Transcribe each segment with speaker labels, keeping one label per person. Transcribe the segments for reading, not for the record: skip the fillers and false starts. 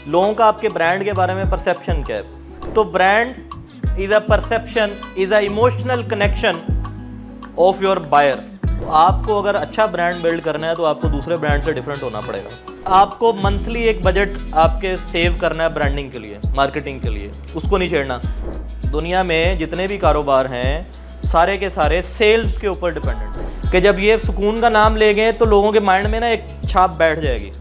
Speaker 1: लोगों का आपके ब्रांड के बारे में परसेप्शन क्या है? तो brand is a perception, is a emotional connection of your buyer. तो आपको अगर अच्छा ब्रांड बिल्ड करना है तो आपको दूसरे ब्रांड से डिफरेंट होना पड़ेगा। आपको मंथली एक बजट आपके सेव करना है ब्रांडिंग के लिए, मार्केटिंग के लिए, उसको नहीं छेड़ना। दुनिया में जितने भी कारोबार हैं सारे के सारे सेल्स के ऊपर डिपेंडेंट हैं कि जब ये सुकून का नाम ले गए तो लोगों के माइंड में ना एक छाप बैठ जाएगी।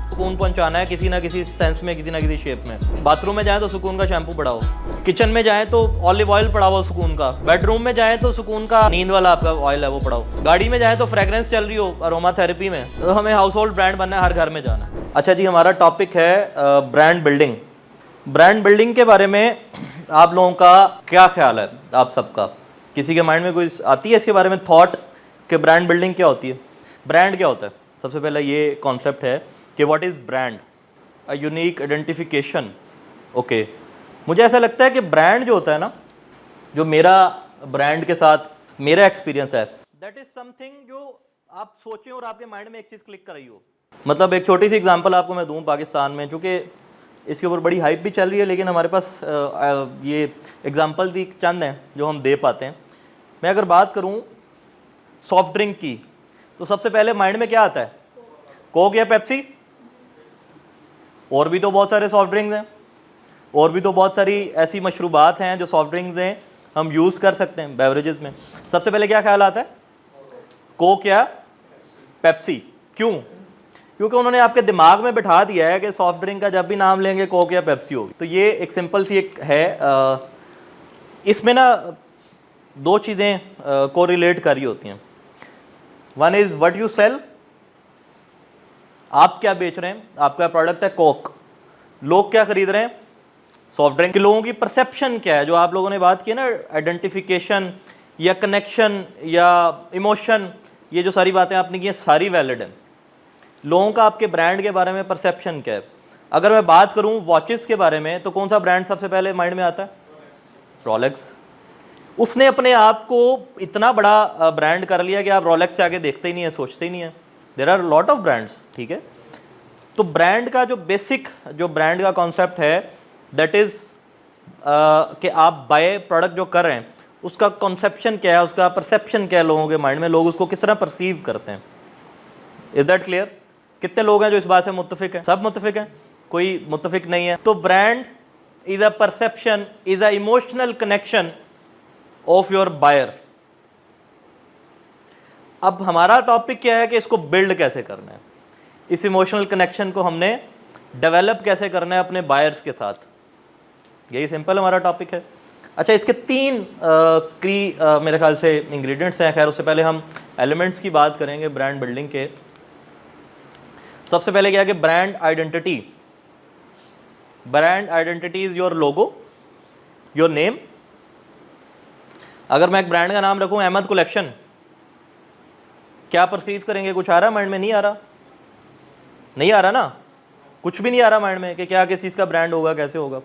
Speaker 1: सुकून पहुंचाना है किसी ना किसी सेंस में, किसी ना किसी शेप में। बाथरूम में जाएं तो सुकून का शैम्पू पड़ा हो, किचन में जाएं तो ऑलिव ऑयल पड़ा हो सुकून का, बेडरूम में जाएं तो सुकून का नींद वाला आपका ऑयल है वो पड़ा हो, गाड़ी में जाएं तो फ्रेग्रेंस चल रही हो अरोमा थेरेपी में। तो हमें हाउस होल्ड ब्रांड बनना है, हर घर में जाना है। अच्छा जी, हमारा टॉपिक है ब्रांड बिल्डिंग। ब्रांड बिल्डिंग के बारे में आप लोगों का क्या ख्याल है? आप सबका किसी के माइंड में कोई आती है इसके बारे में थॉट कि ब्रांड बिल्डिंग क्या होती है? ब्रांड क्या होता है? सबसे पहले ये कॉन्सेप्ट है कि what is brand? A unique identification. Okay, मुझे ऐसा लगता है कि ब्रांड जो होता है ना, जो मेरा ब्रांड के साथ मेरा एक्सपीरियंस है, दैट इज़ समथिंग जो आप सोचें और आपके माइंड में एक चीज़ क्लिक कर रही हो। मतलब एक छोटी सी एग्जांपल आपको मैं दूं, पाकिस्तान में चूँकि इसके ऊपर बड़ी हाइप भी चल रही है, लेकिन हमारे पास ये एग्जांपल दी चंद हैं जो हम दे पाते हैं। मैं अगर बात करूं सॉफ्ट ड्रिंक की, तो सबसे पहले माइंड में क्या आता है? कोक या पेप्सी? और भी तो बहुत सारे सॉफ्ट ड्रिंक्स हैं, और भी तो बहुत सारी ऐसी मशरूबात हैं जो सॉफ्ट ड्रिंक्स हैं हम यूज़ कर सकते हैं बेवरेजेस में। सबसे पहले क्या ख्याल आता है? कोक या पेप्सी। क्यों? क्योंकि उन्होंने आपके दिमाग में बिठा दिया है कि सॉफ्ट ड्रिंक का जब भी नाम लेंगे कोक या पेप्सी होगी। तो ये एक सिंपल सी एक है। इसमें ना दो चीज़ें को रिलेट कर रही होती हैं। One is what you sell, आप क्या बेच रहे हैं? आपका प्रोडक्ट है कोक, लोग क्या खरीद रहे हैं? Soft drink. लोगों की परसेप्शन क्या है? जो आप लोगों ने बात की ना, आइडेंटिफिकेशन या कनेक्शन या इमोशन, ये जो सारी बातें आपने की हैं सारी वैलिड हैं। लोगों का आपके ब्रांड के बारे में परसेप्शन क्या है? अगर मैं बात करूं वॉचेस के बारे में, तो कौन सा ब्रांड सबसे पहले माइंड में आता है? रोलेक्स। उसने अपने आप को इतना बड़ा ब्रांड कर लिया कि आप रोलेक्स से आगे देखते ही नहीं है, सोचते ही नहीं है। There are lot of brands, ठीक है। तो ब्रांड का जो बेसिक जो ब्रांड का कॉन्सेप्ट है दैट इज़ कि आप बाय प्रोडक्ट जो कर रहे हैं उसका कॉन्सेप्शन क्या है, उसका परसेप्शन क्या है लोगों के माइंड में, लोग उसको किस तरह परसीव करते हैं। Is that clear? कितने लोग हैं जो इस बात से मुत्तफिक हैं? सब मुत्तफिक हैं, कोई मुत्तफिक नहीं है। तो brand is a perception, is a emotional connection of your buyer. अब हमारा टॉपिक क्या है कि इसको बिल्ड कैसे करना है, इस इमोशनल कनेक्शन को हमने डेवलप कैसे करना है अपने बायर्स के साथ। यही सिंपल हमारा टॉपिक है। अच्छा, इसके तीन मेरे ख्याल से इंग्रेडिएंट्स हैं। खैर उससे पहले हम एलिमेंट्स की बात करेंगे ब्रांड बिल्डिंग के। सबसे पहले क्या है कि brand identity. Brand identity is your logo, your name. अगर मैं एक ब्रांड का नाम रखूं अहमद कलेक्शन, क्या परसीव करेंगे? कुछ आ रहा माइंड में? नहीं आ रहा, नहीं आ रहा ना, कुछ भी नहीं आ रहा माइंड में कि क्या किस चीज़ का ब्रांड होगा, कैसे होगा।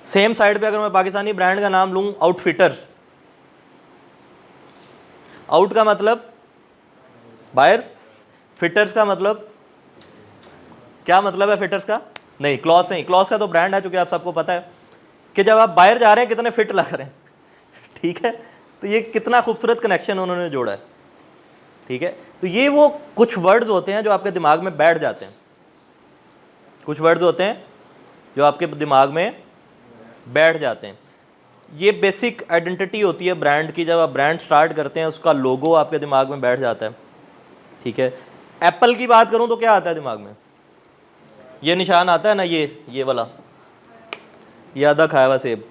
Speaker 1: सेम साइड पे अगर मैं पाकिस्तानी ब्रांड का नाम लूं आउटफिटर्स, आउट का मतलब बायर, फिटर्स का मतलब क्या मतलब है? फिटर्स का नहीं, क्लॉथ नहीं, क्लॉथ का तो ब्रांड है, चूंकि आप सबको पता है कि जब आप बाहर जा रहे हैं कितने फिट लग रहे हैं, ठीक है। तो ये कितना खूबसूरत कनेक्शन उन्होंने जोड़ा है, ठीक है। तो ये वो कुछ वर्ड्स होते हैं जो आपके दिमाग में बैठ जाते हैं, कुछ वर्ड्स होते हैं जो आपके दिमाग में बैठ जाते हैं। ये बेसिक आइडेंटिटी होती है ब्रांड की। जब आप ब्रांड स्टार्ट करते हैं उसका लोगो आपके दिमाग में बैठ जाता है, ठीक है। एप्पल की बात करूं तो क्या आता है दिमाग में? ये निशान आता है ना, ये वाला, ये आधा खाया हुआ सेब,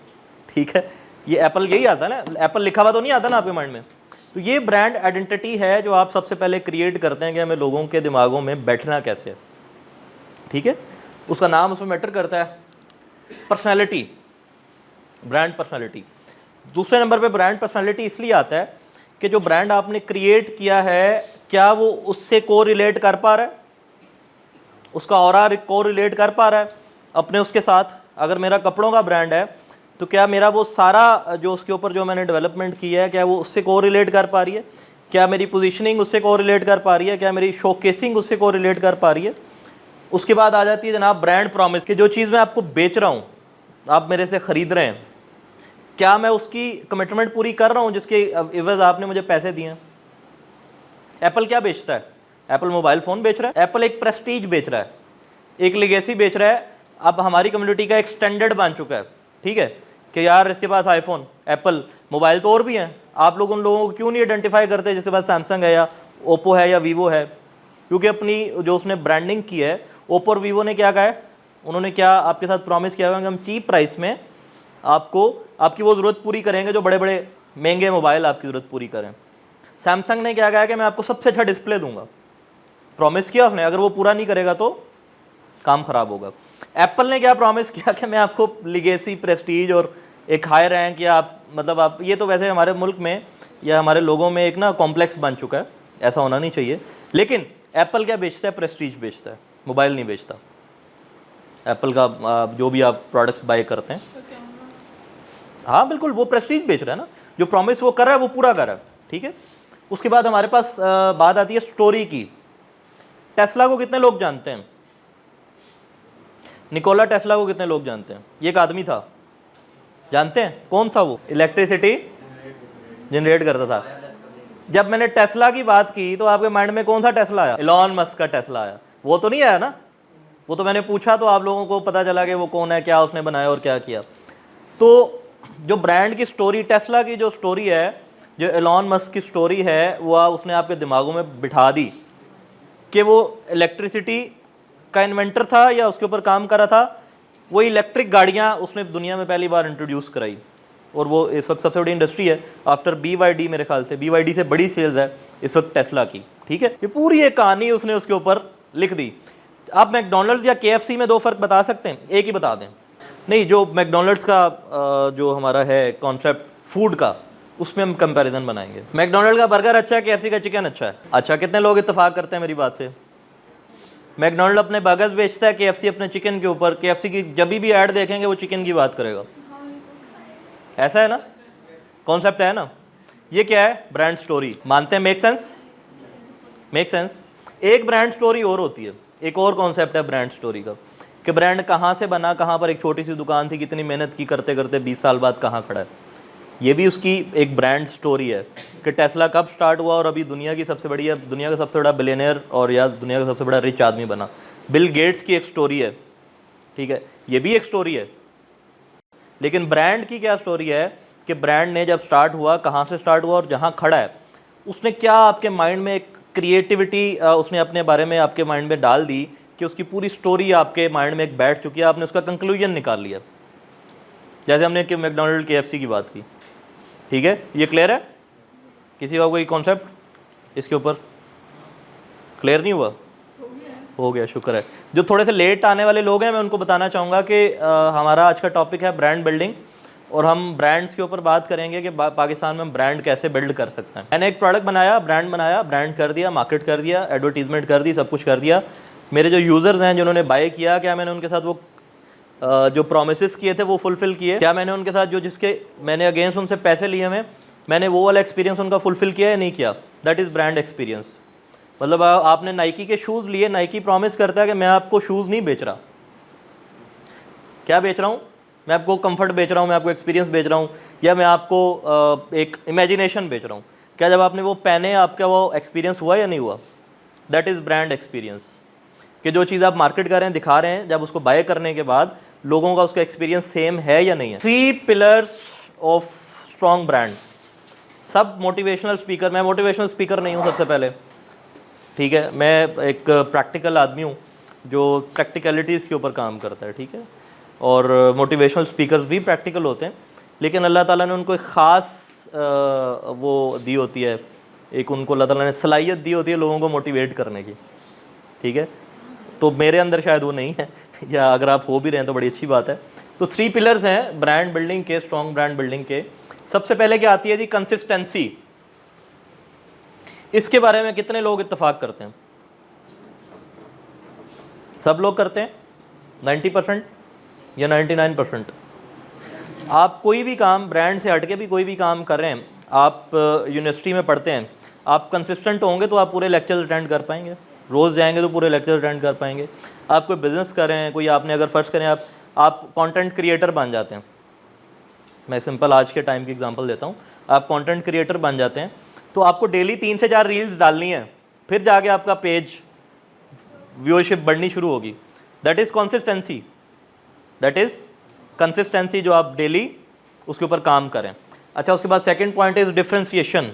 Speaker 1: ठीक है। ये एप्पल यही आता है ना, एप्पल लिखा हुआ तो नहीं आता ना आपके माइंड में। तो ये ब्रांड आइडेंटिटी है जो आप सबसे पहले क्रिएट करते हैं कि हमें लोगों के दिमागों में बैठना कैसे है, ठीक है। उसका नाम उसमें मैटर करता है। Personality, brand personality. दूसरे नंबर पे ब्रांड पर्सनैलिटी इसलिए आता है कि जो ब्रांड आपने क्रिएट किया है क्या वो उससे को रिलेट कर पा रहा है, उसका ऑरा को रिलेट कर पा रहा है अपने उसके साथ। अगर मेरा कपड़ों का ब्रांड है तो क्या मेरा वो सारा जो उसके ऊपर जो मैंने डेवलपमेंट किया है क्या वो उससे को रिलेट कर पा रही है? क्या मेरी पोजीशनिंग उससे को रिलेट कर पा रही है? क्या मेरी शोकेसिंग उससे को रिलेट कर पा रही है? उसके बाद आ जाती है जनाब ब्रांड प्रॉमिस, कि जो चीज़ मैं आपको बेच रहा हूँ, आप मेरे से ख़रीद रहे हैं, क्या मैं उसकी कमिटमेंट पूरी कर रहा हूँ जिसके एवज आपने मुझे पैसे दिए हैं। एप्पल क्या बेचता है? एप्पल मोबाइल फ़ोन बेच रहा है, एप्पल एक प्रेस्टीज बेच रहा है, एक लेगेसी बेच रहा है। अब हमारी कम्युनिटी का एक स्टैंडर्ड बन चुका है, ठीक है, कि यार इसके पास आईफोन, एप्पल मोबाइल तो और भी हैं, आप लोग उन लोगों को क्यों नहीं आइडेंटिफाई करते जिसके पास सैमसंग है या ओप्पो है या वीवो है? क्योंकि अपनी जो उसने ब्रांडिंग की है, ओप्पो और वीवो ने क्या कहा है, उन्होंने क्या आपके साथ प्रॉमिस किया हुआ कि हम चीप प्राइस में आपको आपकी वो ज़रूरत पूरी करेंगे जो बड़े बड़े महंगे मोबाइल आपकी ज़रूरत पूरी करें। सैमसंग ने क्या कहा है कि मैं आपको सबसे अच्छा डिस्प्ले दूंगा, प्रॉमिस किया उसने, अगर वो पूरा नहीं करेगा तो काम खराब होगा। एप्पल ने क्या प्रॉमिस किया कि मैं आपको लिगेसी, प्रेस्टीज और एक हाई रैंक, या आप मतलब आप, ये तो वैसे हमारे मुल्क में या हमारे लोगों में एक ना कॉम्प्लेक्स बन चुका है, ऐसा होना नहीं चाहिए। लेकिन एप्पल क्या बेचता है? प्रेस्टीज बेचता है, मोबाइल नहीं बेचता। एप्पल का जो भी आप प्रोडक्ट्स बाय करते हैं, हाँ बिल्कुल, वो प्रेस्टीज बेच रहा है ना, जो प्रॉमिस वो कर रहा है वो पूरा कर रहा है, ठीक है। उसके बाद हमारे पास बात आती है स्टोरी की। टेस्ला को कितने लोग जानते हैं? निकोला टेस्ला को कितने लोग जानते हैं? ये एक आदमी था, जानते हैं कौन था वो? इलेक्ट्रिसिटी जनरेट करता था। जब मैंने टेस्ला की बात की तो आपके माइंड में कौन सा टेस्ला आया? एलॉन मस्क का टेस्ला आया। वो तो नहीं आया ना, वो तो मैंने पूछा तो आप लोगों को पता चला कि वो कौन है, क्या उसने बनाया और क्या किया। तो जो ब्रांड की स्टोरी, टेस्ला की जो स्टोरी है, जो एलॉन मस्क की स्टोरी है, वो उसने आपके दिमागों में बिठा दी कि वो इलेक्ट्रिसिटी का इन्वेंटर था या उसके ऊपर काम कर रहा था। वो इलेक्ट्रिक गाड़ियाँ उसने दुनिया में पहली बार इंट्रोड्यूस कराई, और वो इस वक्त सबसे बड़ी इंडस्ट्री है आफ्टर BYD। मेरे ख्याल से BYD से बड़ी सेल्स है इस वक्त टेस्ला की, ठीक है। ये पूरी एक कहानी उसने उसके ऊपर लिख दी। आप मैकडोनल्ड्स या KFC में दो फ़र्क बता सकते हैं? एक ही बता दें। नहीं, जो मैकडोनल्ड्स का जो हमारा है कॉन्सेप्ट फूड का, उसमें हम कंपैरिजन बनाएंगे। मैकडोनल्ड का बर्गर अच्छा है, KFC का चिकन अच्छा है? अच्छा, कितने लोग इत्तेफाक करते हैं मेरी बात से? मैकडोनल्ड अपने बर्गर्स बेचता है, KFC अपने चिकन के ऊपर। KFC की जब भी ऐड देखेंगे वो चिकन की बात करेगा, ऐसा है ना, कॉन्सेप्ट है ना। ये क्या है? Brand story. मानते हैं? Make sense? Make sense. एक ब्रांड स्टोरी और होती है, एक और कॉन्सेप्ट है ब्रांड स्टोरी का, कि ब्रांड कहाँ से बना, कहाँ पर एक छोटी सी दुकान थी, कितनी मेहनत की करते करते 20 साल बाद कहाँ खड़ा है। ये भी उसकी एक ब्रांड स्टोरी है कि टेस्ला कब स्टार्ट हुआ और अभी दुनिया की सबसे बड़ी, दुनिया का सबसे बड़ा बिलियनर और या दुनिया का सबसे बड़ा रिच आदमी बना। बिल गेट्स की एक स्टोरी है, ठीक है, ये भी एक स्टोरी है। लेकिन ब्रांड की क्या स्टोरी है कि ब्रांड ने जब स्टार्ट हुआ, कहाँ से स्टार्ट हुआ और जहाँ खड़ा है, उसने क्या आपके माइंड में एक क्रिएटिविटी उसने अपने बारे में आपके माइंड में डाल दी कि उसकी पूरी स्टोरी आपके माइंड में एक बैठ चुकी है, आपने उसका कंक्लूजन निकाल लिया। जैसे हमने कि मैकडोनल्ड KFC की बात की, ठीक है। ये क्लियर है? किसी का कोई कॉन्सेप्ट इसके ऊपर क्लियर नहीं हुआ? हो गया, शुक्र है। जो थोड़े से लेट आने वाले लोग हैं, मैं उनको बताना चाहूँगा कि हमारा आज का टॉपिक है ब्रांड बिल्डिंग, और हम ब्रांड्स के ऊपर बात करेंगे कि पाकिस्तान में हम ब्रांड कैसे बिल्ड कर सकते हैं। मैंने एक प्रोडक्ट बनाया, ब्रांड कर दिया, मार्केट कर दिया, एडवर्टीजमेंट कर दी, सब कुछ कर दिया। मेरे जो यूज़र्स हैं जिन्होंने बाय किया, क्या मैंने उनके साथ वो जो प्रोमिसेस किए थे वो फुलफ़िल किए? क्या मैंने उनके साथ जो जिसके मैंने अगेंस्ट उनसे पैसे लिए मैंने वो वाला एक्सपीरियंस उनका फुलफ़िल किया या नहीं किया? That is brand experience. मतलब आपने नाइकी के शूज़ लिए, नाइकी प्रॉमिस करता है कि मैं आपको शूज़ नहीं बेच रहा, क्या बेच रहा हूँ मैं? आपको कंफर्ट बेच रहा हूँ, मैं आपको एक्सपीरियंस बेच रहा हूँ, या मैं आपको एक इमेजिनेशन बेच रहा हूँ। क्या जब आपने वो पहने आपका वो एक्सपीरियंस हुआ या नहीं हुआ? That is brand experience. कि जो चीज़ आप मार्केट कर रहे हैं, दिखा रहे हैं, जब उसको बाय करने के बाद लोगों का उसका एक्सपीरियंस सेम है या नहीं है। 3 पिलर्स ऑफ स्ट्रॉन्ग ब्रांड। सब मोटिवेशनल स्पीकर, मैं मोटिवेशनल स्पीकर नहीं हूँ सबसे पहले, ठीक है। मैं एक प्रैक्टिकल आदमी हूँ जो प्रैक्टिकलिटीज़ के ऊपर काम करता है, ठीक है। और मोटिवेशनल स्पीकर्स भी प्रैक्टिकल होते हैं, लेकिन अल्लाह ताला ने उनको एक ख़ास वो दी होती है, एक उनको अल्लाह ताला ने सलाहियत दी होती है लोगों को मोटिवेट करने की, ठीक है। तो मेरे अंदर शायद वो नहीं है, या अगर आप हो भी रहे हैं तो बड़ी अच्छी बात है। तो 3 पिलर्स हैं ब्रांड बिल्डिंग के, स्ट्रॉन्ग ब्रांड बिल्डिंग के। सबसे पहले क्या आती है जी? कंसिस्टेंसी। इसके बारे में कितने लोग इत्तेफाक करते हैं? सब लोग करते हैं? 90% या 99%? आप कोई भी काम, ब्रांड से हटके भी कोई भी काम कर रहे हैं, आप यूनिवर्सिटी में पढ़ते हैं, आप कंसिस्टेंट होंगे तो आप पूरे लेक्चर अटेंड कर पाएंगे। रोज़ जाएंगे तो पूरे लेक्चर अटेंड कर पाएंगे। आप कोई बिज़नेस कर रहे हैं, कोई आपने अगर फ़र्ज़ करें आप कंटेंट क्रिएटर बन जाते हैं, मैं सिंपल आज के टाइम की एग्जांपल देता हूँ, आप कंटेंट क्रिएटर बन जाते हैं तो आपको डेली 3 से 4 रील्स डालनी है, फिर जाके आपका पेज व्यूअरशिप बढ़नी शुरू होगी। That is consistency, that is consistency, जो आप डेली उसके ऊपर काम करें। अच्छा, उसके बाद सेकंड पॉइंट इज़ डिफ्रेंशिएशन।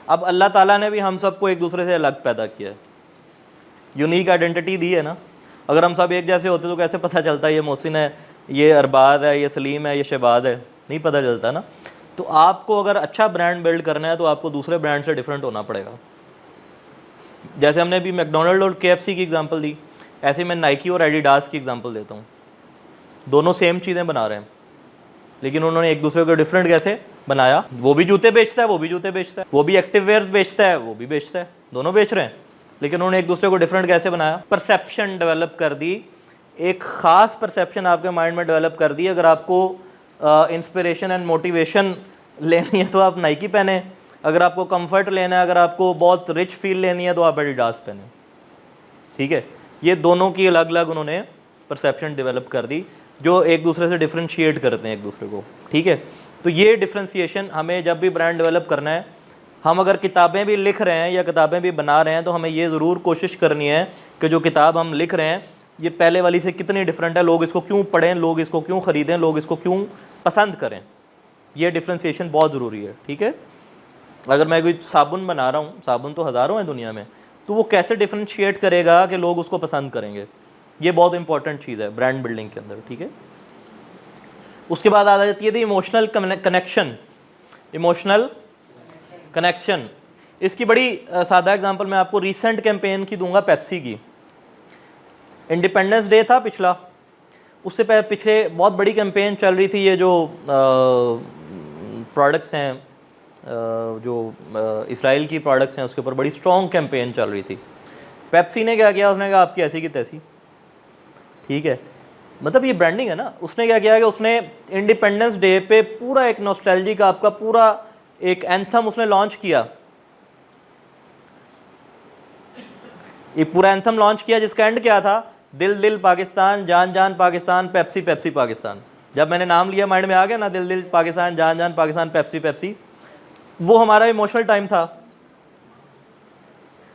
Speaker 1: अब अल्लाह ताला ने भी हम सबको एक दूसरे से अलग पैदा किया है, यूनिक आइडेंटिटी दी है ना। अगर हम सब एक जैसे होते तो कैसे पता चलता ये मोहसिन है, ये अरबाद है, ये सलीम है, ये शहबाद है, नहीं पता चलता ना। तो आपको अगर अच्छा ब्रांड बिल्ड करना है तो आपको दूसरे ब्रांड से डिफरेंट होना पड़ेगा। जैसे हमने अभी मैकडोनल्ड और KFC की एग्जांपल दी, ऐसे मैं नाइकी और एडिडास की एग्जांपल देता हूँ। दोनों सेम चीज़ें बना रहे हैं, लेकिन उन्होंने एक दूसरे को डिफरेंट कैसे बनाया। वो भी जूते बेचता है, वो भी जूते बेचता है, वो भी एक्टिव वेयर बेचता है, वो भी बेचता है, दोनों बेच रहे हैं, लेकिन उन्होंने एक दूसरे को डिफरेंट कैसे बनाया। परसेप्शन डेवलप कर दी, एक ख़ास परसेप्शन आपके माइंड में डेवलप कर दी। अगर आपको इंस्पिरेशन एंड मोटिवेशन लेनी है तो आप नाइकी पहने, अगर आपको कंफर्ट लेना है, अगर आपको बहुत रिच फील लेनी है तो आप एडिडास पहने। ठीक है, ये दोनों की अलग अलग उन्होंने परसेप्शन डेवलप कर दी, जो एक दूसरे से डिफ्रेंशिएट करते हैं एक दूसरे को। ठीक है, तो ये डिफ्रेंशिएशन हमें जब भी ब्रांड डेवलप करना है, हम अगर किताबें भी लिख रहे हैं या किताबें भी बना रहे हैं तो हमें ये ज़रूर कोशिश करनी है कि जो किताब हम लिख रहे हैं ये पहले वाली से कितनी डिफरेंट है, लोग इसको क्यों पढ़ें, लोग इसको क्यों ख़रीदें, लोग इसको क्यों पसंद करें। ये डिफ्रेंशिएशन बहुत ज़रूरी है। ठीक है, अगर मैं कोई साबुन बना रहा हूँ, साबुन तो हज़ारों हैं दुनिया में, तो वो कैसे डिफ्रेंशिएट करेगा कि लोग उसको पसंद करेंगे, ये बहुत इंपॉर्टेंट चीज़ है ब्रांड बिल्डिंग के अंदर। ठीक है, उसके बाद आ जाती है थी इमोशनल कनेक्शन। इमोशनल कनेक्शन, इसकी बड़ी सादा एग्जांपल मैं आपको रीसेंट कैंपेन की दूंगा, पेप्सी की। इंडिपेंडेंस डे था पिछला, उससे पिछले बहुत बड़ी कैंपेन चल रही थी। ये जो प्रोडक्ट्स हैं, जो इसराइल की प्रोडक्ट्स हैं, उसके ऊपर बड़ी स्ट्रॉन्ग कैंपेन चल रही थी। पेप्सी ने क्या किया, उसने कहा आपकी ऐसी की तैसी। ठीक है, मतलब ये ब्रांडिंग है ना। उसने क्या किया कि उसने इंडिपेंडेंस डे पे पूरा एक नॉस्टैल्जिक आपका पूरा एक एंथम उसने लॉन्च किया, एक पूरा एंथम लॉन्च किया जिसका एंड क्या था, दिल दिल पाकिस्तान, जान जान पाकिस्तान, पेप्सी पेप्सी पाकिस्तान। जब मैंने नाम लिया माइंड में आ गया ना, दिल दिल पाकिस्तान, जान जान पाकिस्तान, पेप्सी पेप्सी। वो हमारा इमोशनल टाइम था,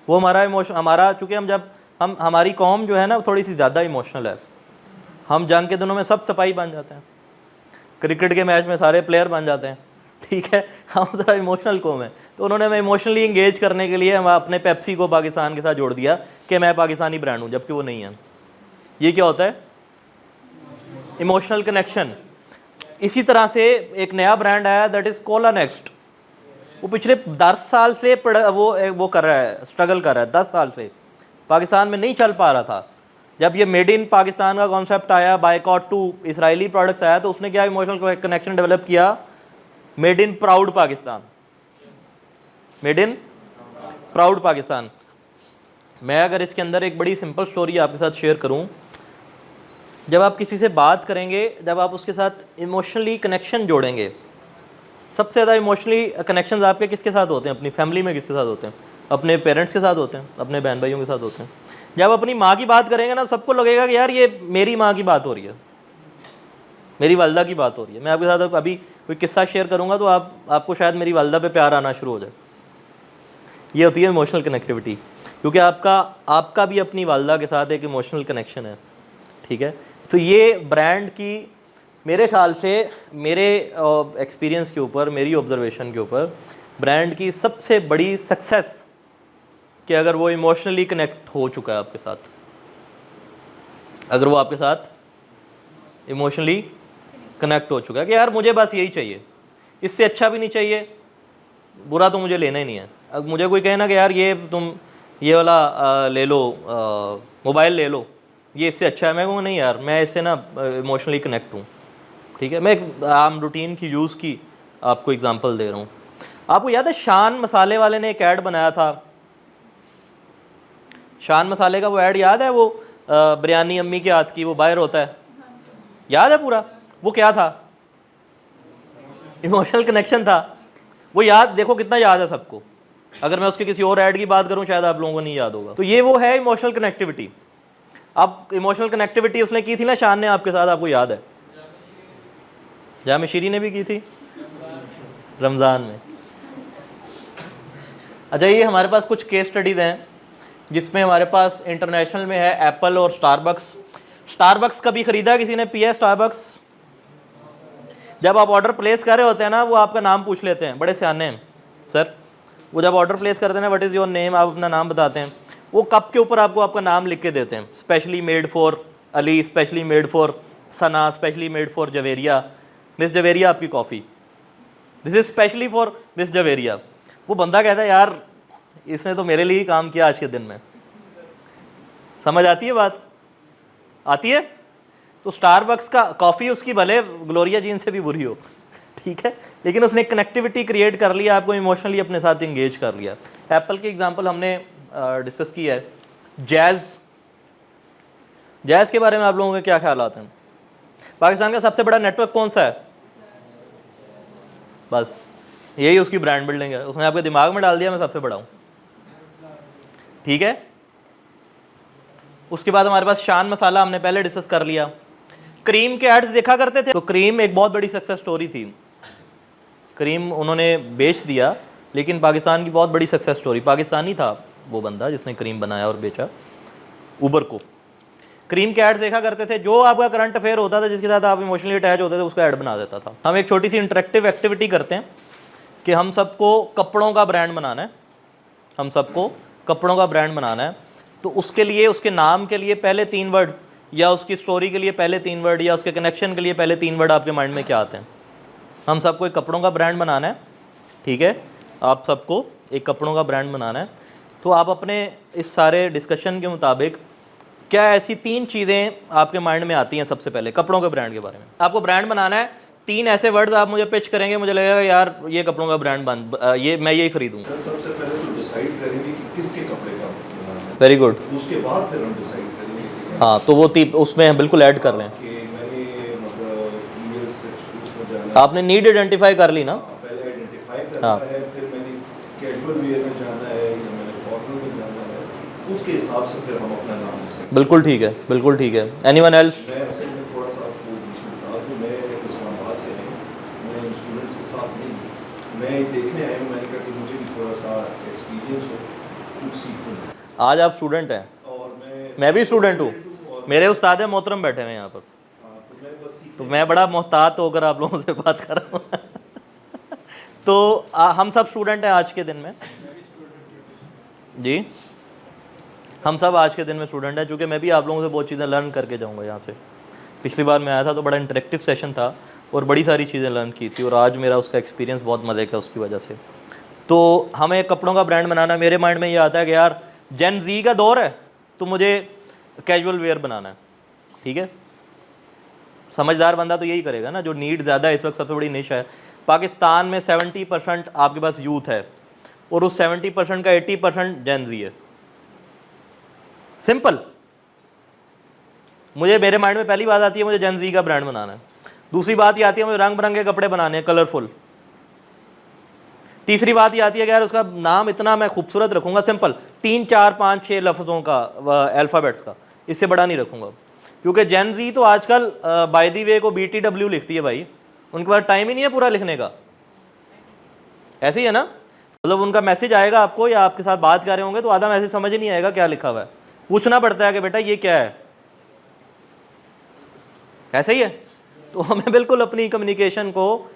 Speaker 1: वो हमारा चूँकि हम हमारी कौम जो है ना थोड़ी सी ज़्यादा इमोशनल है। हम जंग के दिनों में सब सिपाही बन जाते हैं, क्रिकेट के मैच में सारे प्लेयर बन जाते हैं। ठीक है, हम ज़रा इमोशनल कौम है, तो उन्होंने हमें इमोशनली इंगेज करने के लिए हम अपने पेप्सी को पाकिस्तान के साथ जोड़ दिया कि मैं पाकिस्तानी ब्रांड हूँ, जबकि वो नहीं है। ये क्या होता है, इमोशनल कनेक्शन। इसी तरह से एक नया ब्रांड आया, दैट इज़ कोला नेक्स्ट। वो पिछले 10 साल से वो कर रहा है, स्ट्रगल कर रहा है। 10 साल से पाकिस्तान में नहीं चल पा रहा था। जब ये मेड इन पाकिस्तान का कॉन्सेप्ट आया, बायकॉट टू इसराइली प्रोडक्ट्स आया, तो उसने क्या इमोशनल कनेक्शन डेवलप किया, made in proud Pakistan, made in proud Pakistan. मैं अगर इसके अंदर एक बड़ी सिंपल स्टोरी आपके साथ शेयर करूं, जब आप किसी से बात करेंगे, जब आप उसके साथ इमोशनली कनेक्शन जोड़ेंगे, सबसे ज़्यादा इमोशनली कनेक्शंस आपके किसके साथ होते हैं, अपनी फैमिली में किसके साथ होते हैं, अपने पेरेंट्स के साथ होते हैं, अपने बहन भाइयों के साथ होते हैं। जब अपनी माँ की बात करेंगे ना, सबको लगेगा कि यार ये मेरी माँ की बात हो रही है, मेरी वालदा की बात हो रही है। मैं आपके साथ अभी कोई किस्सा शेयर करूँगा तो आपको शायद मेरी वालदा पे प्यार आना शुरू हो जाए। ये होती है इमोशनल कनेक्टिविटी, क्योंकि आपका भी अपनी वालदा के साथ एक इमोशनल कनेक्शन है। ठीक है, तो ये ब्रांड की मेरे ख्याल से, मेरे एक्सपीरियंस के ऊपर, मेरी ऑब्जर्वेशन के ऊपर, ब्रांड की सबसे बड़ी सक्सेस कि अगर वो इमोशनली कनेक्ट हो चुका है आपके साथ, अगर वो आपके साथ इमोशनली कनेक्ट हो चुका है कि यार मुझे बस यही चाहिए, इससे अच्छा भी नहीं चाहिए, बुरा तो मुझे लेना ही नहीं है। अब मुझे कोई कहे ना कि यार ये तुम ये वाला ले लो, मोबाइल ले लो, ये इससे अच्छा है, मैं कहूँगा नहीं यार, मैं इससे ना इमोशनली कनेक्ट हूँ। ठीक है, मैं एक आम रूटीन की यूज़ की आपको एग्जांपल दे रहा हूँ। आपको याद है शान मसाले वाले ने एक ऐड बनाया था, शान मसाले का वो ऐड याद है, वो बिरयानी अम्मी के हाथ की, वो बाहर होता है, याद है पूरा? वो क्या था, इमोशनल कनेक्शन था। वो याद, देखो कितना याद है सबको। अगर मैं उसके किसी और ऐड की बात करूं शायद आप लोगों को नहीं याद होगा। तो ये वो है इमोशनल कनेक्टिविटी। अब इमोशनल कनेक्टिविटी उसने की थी ना शान ने आपके साथ, आपको याद है? जामे शीरी ने भी की थी रमज़ान में। अच्छा, ये हमारे पास कुछ केस स्टडीज़ हैं जिसमें हमारे पास इंटरनेशनल में है एप्पल और स्टारबक्स। स्टारबक्स कभी ख़रीदा किसी ने, पिया स्टारबक्स? जब आप ऑर्डर प्लेस कर रहे होते हैं ना, वो आपका नाम पूछ लेते हैं, बड़े सियाने हैं सर। वो जब ऑर्डर प्लेस करते हैं ना, व्हाट इज़ योर नेम, आप अपना नाम बताते हैं, वो कप के ऊपर आपको आपका नाम लिख के देते हैं, specially made for Ali, specially made for Sana, specially made for Javeria. Miss Javeria आपकी coffee, this is specially for miss Javeria. वो बंदा कहता है यार इसने तो मेरे लिए ही काम किया आज के दिन में। समझ आती है बात? आती है? तो स्टारबक्स का कॉफ़ी उसकी भले ग्लोरिया जीन से भी बुरी हो, ठीक है, लेकिन उसने कनेक्टिविटी क्रिएट कर लिया, आपको इमोशनली अपने साथ इंगेज कर लिया। एप्पल की एग्जांपल हमने डिस्कस की है। जैज़ के बारे में आप लोगों के क्या ख्याल आते हैं? पाकिस्तान का सबसे बड़ा नेटवर्क कौन सा है? बस यही उसकी ब्रांड बिल्डिंग है, उसने आपके दिमाग में डाल दिया मैं सबसे बड़ा हूँ, ठीक है। उसके बाद हमारे पास शान मसाला हमने पहले डिस्कस कर लिया। क्रीम के एड्स देखा करते थे, तो क्रीम एक बहुत बड़ी सक्सेस स्टोरी थी। क्रीम उन्होंने बेच दिया, लेकिन पाकिस्तान की बहुत बड़ी सक्सेस स्टोरी। पाकिस्तानी था वो बंदा जिसने क्रीम बनाया और बेचा, उबर को। क्रीम के एड्स देखा करते थे, जो आपका करंट अफेयर होता था जिसके साथ आप इमोशनली अटैच होते थे उसका ऐड बना देता था। हम एक छोटी सी इंटरेक्टिव एक्टिविटी करते हैं कि हम सबको कपड़ों का ब्रांड बनाना है, हम सबको कपड़ों का ब्रांड बनाना है। तो उसके लिए उसके नाम के लिए पहले 3 वर्ड, या उसकी स्टोरी के लिए पहले 3 वर्ड, या उसके कनेक्शन के लिए पहले 3 वर्ड आपके माइंड में क्या आते हैं? हम सबको एक कपड़ों का ब्रांड बनाना है, ठीक है, आप सबको एक कपड़ों का ब्रांड बनाना है। तो आप अपने इस सारे डिस्कशन के मुताबिक क्या ऐसी 3 चीज़ें आपके माइंड में आती हैं सबसे पहले कपड़ों के ब्रांड के बारे में? आपको ब्रांड बनाना है, 3 ऐसे वर्ड्स आप मुझे पिच करेंगे, मुझे लगेगा यार ये कपड़ों का ब्रांड ये मैं यही खरीदूंगा।
Speaker 2: सबसे पहले तो डिसाइड करेंगे कि किसके कपड़े का बनाना है।
Speaker 1: Very good.
Speaker 2: उसके बाद फिर हम डिसाइड करेंगे।
Speaker 1: हाँ, तो वो उसमें बिल्कुल ऐड कर लें।
Speaker 2: कि मैंने मतलब ईमेल से उसमें जाना,
Speaker 1: आपने नीड आइडेंटिफाई कर ली ना?
Speaker 2: पहले आइडेंटिफाई करना है, फिर मैंने कैजुअल वेयर में जाना है या मैंने फॉर्मल में जाना है, उसके हिसाब से फिर हम अपना नाम डिसाइड।
Speaker 1: बिल्कुल ठीक है, बिल्कुल ठीक है। Anyone else?
Speaker 2: मैं असल में थोड़ा सा आपको बीच में बता दूं, मैं इस्लामाबाद से नहीं, मैं स्टूडेंट्स के साथ नहीं, मैं देखने आया हूँ, मैंने कहा कि मुझे भी थोड़ा सा एक्सपीरियंस हो, कुछ सीखूँ।
Speaker 1: आज आप स्टूडेंट हैं
Speaker 2: और
Speaker 1: मैं भी स्टूडेंट हूँ, मेरे उस्ताद मोहतरम बैठे हुए हैं यहाँ पर, तो मैं बड़ा मोहतात होकर आप लोगों से बात कर रहा हूँ। तो हम सब स्टूडेंट हैं आज के दिन में जी, हम सब आज के दिन में स्टूडेंट हैं, चूँकि मैं भी आप लोगों से बहुत चीज़ें लर्न करके जाऊँगा यहाँ से। पिछली बार मैं आया था तो बड़ा इंटरेक्टिव सेशन था और बड़ी सारी चीज़ें लर्न की थी, और आज मेरा उसका एक्सपीरियंस बहुत मज़े का उसकी वजह से। तो हमें कपड़ों का ब्रांड बनाना, मेरे माइंड में ये आता है कि यार जेन जी का दौर है तो मुझे कैजुअल वेयर बनाना है, ठीक है। समझदार बंदा तो यही करेगा ना, जो नीड ज़्यादा है इस वक्त सबसे बड़ी निश है। पाकिस्तान में 70% आपके पास यूथ है और उस 70% का 80% जेन जी है। सिंपल। मुझे मेरे माइंड में पहली बात आती है मुझे जेन जी का ब्रांड बनाना है, दूसरी बात ये आती है मुझे रंग बिरंगे कपड़े बनाने हैं, कलरफुल। तीसरी बात ये आती है कि यार उसका नाम इतना मैं खूबसूरत रखूंगा, सिंपल 3 4 5 6 लफ्ज़ों का, अल्फ़ाबेट्स का, इससे बड़ा नहीं रखूंगा। क्योंकि जेन जी तो आजकल बाय दी वे को BTW लिखती है भाई, उनके पास टाइम ही नहीं है पूरा लिखने का। ऐसे ही है ना, मतलब उनका मैसेज आएगा आपको या आपके साथ बात कर रहे होंगे तो आधा मैसेज समझ ही नहीं आएगा क्या लिखा हुआ है, पूछना पड़ता है कि बेटा ये क्या है। ऐसे ही है। तो हमें बिल्कुल अपनी कम्युनिकेशन को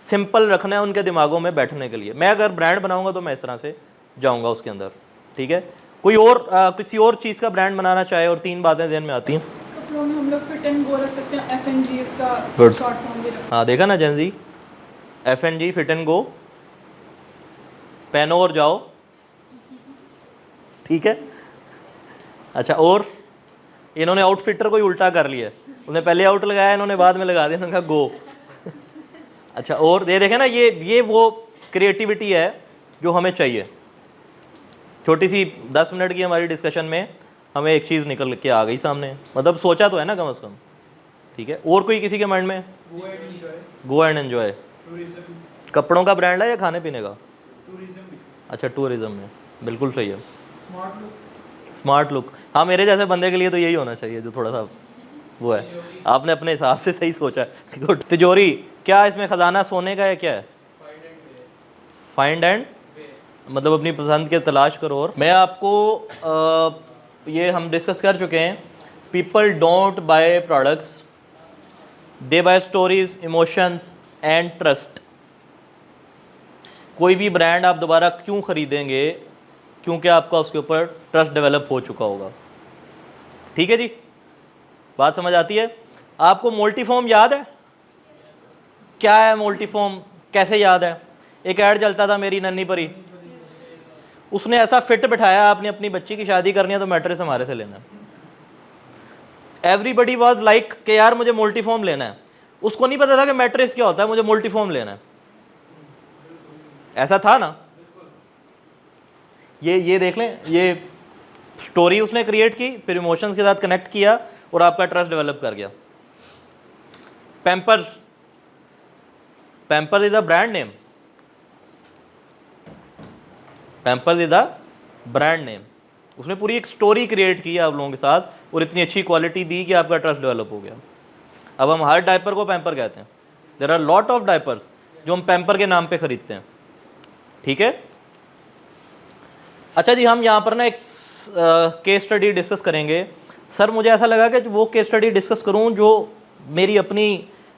Speaker 1: सिंपल रखना है उनके दिमागों में बैठने के लिए। मैं अगर ब्रांड बनाऊंगा तो मैं इस तरह से जाऊंगा उसके अंदर, ठीक है। कोई और किसी और चीज़ का ब्रांड बनाना चाहे, और 3 बातें ध्यान में आती हैं।
Speaker 3: कपड़ों में हम लोग फिट एंड गो रख सकते हैं, FNG उसका शॉर्ट फॉर्म भी रख सकते हैं।
Speaker 1: हाँ देखा ना जेन जी, FNG फिट एंड गो, पहनो और जाओ, ठीक है। अच्छा, और इन्होंने आउटफिटर को ही उल्टा कर लिया, उन्होंने पहले आउट लगाया, इन्होंने बाद में लगा दिया, उन्होंने कहा गो। अच्छा, और ये देखें ना, ये वो क्रिएटिविटी है जो हमें चाहिए। छोटी सी 10 मिनट की हमारी डिस्कशन में हमें एक चीज़ निकल के आ गई सामने, मतलब सोचा तो है ना कम से कम, ठीक है। और कोई किसी के माइंड में? Go and enjoy. कपड़ों का ब्रांड है या खाने पीने का? अच्छा टूरिज्म में, बिल्कुल सही है। स्मार्ट लुक, हाँ मेरे जैसे बंदे के लिए तो यही होना चाहिए जो थोड़ा सा वो है। आपने अपने हिसाब से सही सोचा है। गुड। तिजोरी, क्या इसमें खजाना सोने का है, क्या है? फाइंड एंड मतलब अपनी पसंद के तलाश करो। और मैं आपको ये हम डिस्कस कर चुके हैं, people don't buy products, they buy stories, emotions and trust. कोई भी ब्रांड आप दोबारा क्यों खरीदेंगे? क्योंकि आपका उसके ऊपर ट्रस्ट डेवलप हो चुका होगा। ठीक है जी, बात समझ आती है? आपको मोल्टीफॉर्म याद है? क्या है मोल्टीफॉर्म, कैसे याद है? एक ऐड चलता था, मेरी नन्ही परी, उसने ऐसा फिट बिठाया, आपने अपनी बच्ची की शादी करनी है तो मैट्रेस हमारे से लेना। एवरीबडी वॉज लाइक कि यार मुझे मोल्टीफॉर्म लेना है। उसको नहीं पता था कि मैट्रेस क्या होता है, मुझे मोल्टीफॉर्म लेना है। ऐसा था ना? ये देख लें, ये स्टोरी उसने क्रिएट की, फिर इमोशंस के साथ कनेक्ट किया और आपका ट्रस्ट डेवलप कर गया। Pampers, Pampers is the brand name, Pampers is the brand name. उसने पूरी एक स्टोरी क्रिएट की आप लोगों के साथ और इतनी अच्छी क्वालिटी दी कि आपका ट्रस्ट डेवलप हो गया। अब हम हर डायपर को पैम्पर कहते हैं। There are lot of diapers जो हम पैम्पर के नाम पे खरीदते हैं। ठीक है, अच्छा जी, हम यहाँ पर ना एक केस स्टडी डिस्कस करेंगे। सर मुझे ऐसा लगा कि वो केस स्टडी डिस्कस करूँ जो मेरी अपनी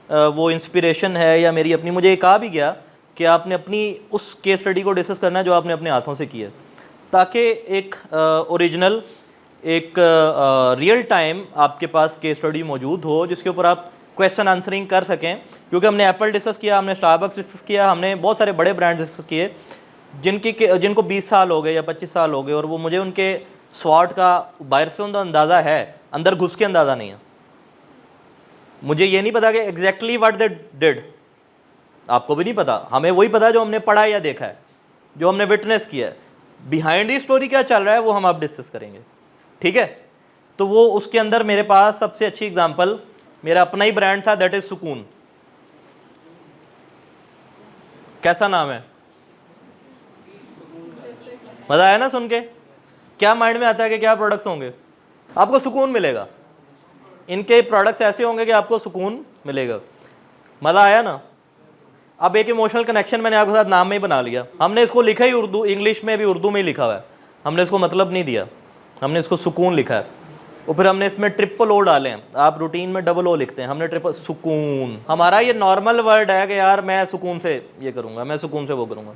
Speaker 1: वो इंस्पिरेशन है या मेरी अपनी, मुझे ये कहा भी गया कि आपने अपनी उस केस स्टडी को डिस्कस करना है जो आपने अपने हाथों से की है, ताकि एक ओरिजिनल, एक रियल टाइम आपके पास केस स्टडी मौजूद हो जिसके ऊपर आप क्वेश्चन आंसरिंग कर सकें। क्योंकि हमने एप्पल डिस्कस किया, हमने स्टारबक्स डिस्कस किया, हमने बहुत सारे बड़े ब्रांड डिस्कस किए जिनको 20 साल हो गए या 25 साल हो गए और वो मुझे उनके स्वाट का बाहर से उनका अंदाज़ा है, अंदर घुस के अंदाज़ा नहीं है। मुझे ये नहीं पता कि एग्जैक्टली व्हाट दे डिड, आपको भी नहीं पता, हमें वही पता जो हमने पढ़ा या देखा है, जो हमने विटनेस किया है। बिहाइंड दी स्टोरी क्या चल रहा है वो हम आप डिस्कस करेंगे। ठीक है, तो वो उसके अंदर मेरे पास सबसे अच्छी एग्जांपल मेरा अपना ही ब्रांड था, दैट इज सुकून। कैसा नाम है? मजा आया ना सुन के? क्या माइंड में आता है कि क्या प्रोडक्ट्स होंगे? आपको सुकून मिलेगा, इनके प्रोडक्ट्स ऐसे होंगे कि आपको सुकून मिलेगा। मजा आया ना? अब एक इमोशनल कनेक्शन मैंने आपके साथ नाम में ही बना लिया। हमने इसको लिखा ही उर्दू, इंग्लिश में भी उर्दू में ही लिखा हुआ है, हमने इसको मतलब नहीं दिया, हमने इसको सुकून लिखा है। और फिर हमने इसमें ट्रिपल ओ डाले हैं, आप रूटीन में डबल ओ लिखते हैं, हमने ट्रिपल सुकून। हमारा ये नॉर्मल वर्ड है कि यार मैं सुकून से ये करूँगा, मैं सुकून से वो करूँगा।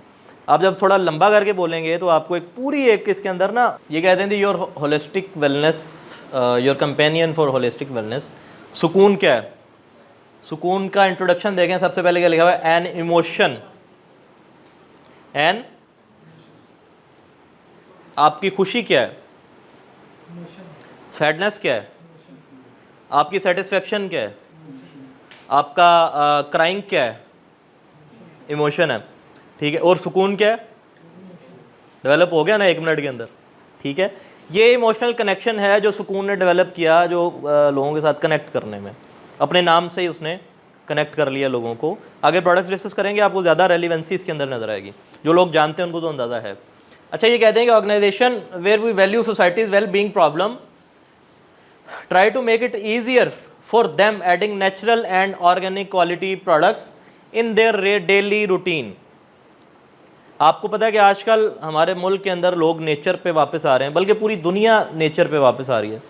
Speaker 1: आप जब थोड़ा लंबा करके बोलेंगे तो आपको एक पूरी एक इसके अंदर ना, ये कहते हैं your holistic wellness, your companion for holistic wellness. सुकून क्या है? सुकून का इंट्रोडक्शन देखें, सबसे पहले क्या लिखा हुआ है? एन इमोशन, एन, आपकी खुशी क्या है? सैडनेस क्या है? आपकी सेटिस्फेक्शन क्या है? आपका क्राइंग क्या है? इमोशन है। ठीक है, और सुकून क्या है? डेवलप हो गया ना 1 मिनट के अंदर। ठीक है, ये इमोशनल कनेक्शन है जो सुकून ने डेवलप किया, जो लोगों के साथ कनेक्ट करने में, अपने नाम से ही उसने कनेक्ट कर लिया लोगों को। आगे प्रोडक्ट्स डिस्कस करेंगे, आपको ज़्यादा रेलिवेंसी इसके अंदर नजर आएगी, जो लोग जानते हैं उनको तो अंदाज़ा है। अच्छा, ये कहते हैं कि organisation where we value societies well being problem, try to make it easier for them adding natural and organic quality products in their daily routine. आपको पता है कि आजकल हमारे मुल्क के अंदर लोग नेचर पे वापस आ रहे हैं, बल्कि पूरी दुनिया नेचर पे वापस आ रही है।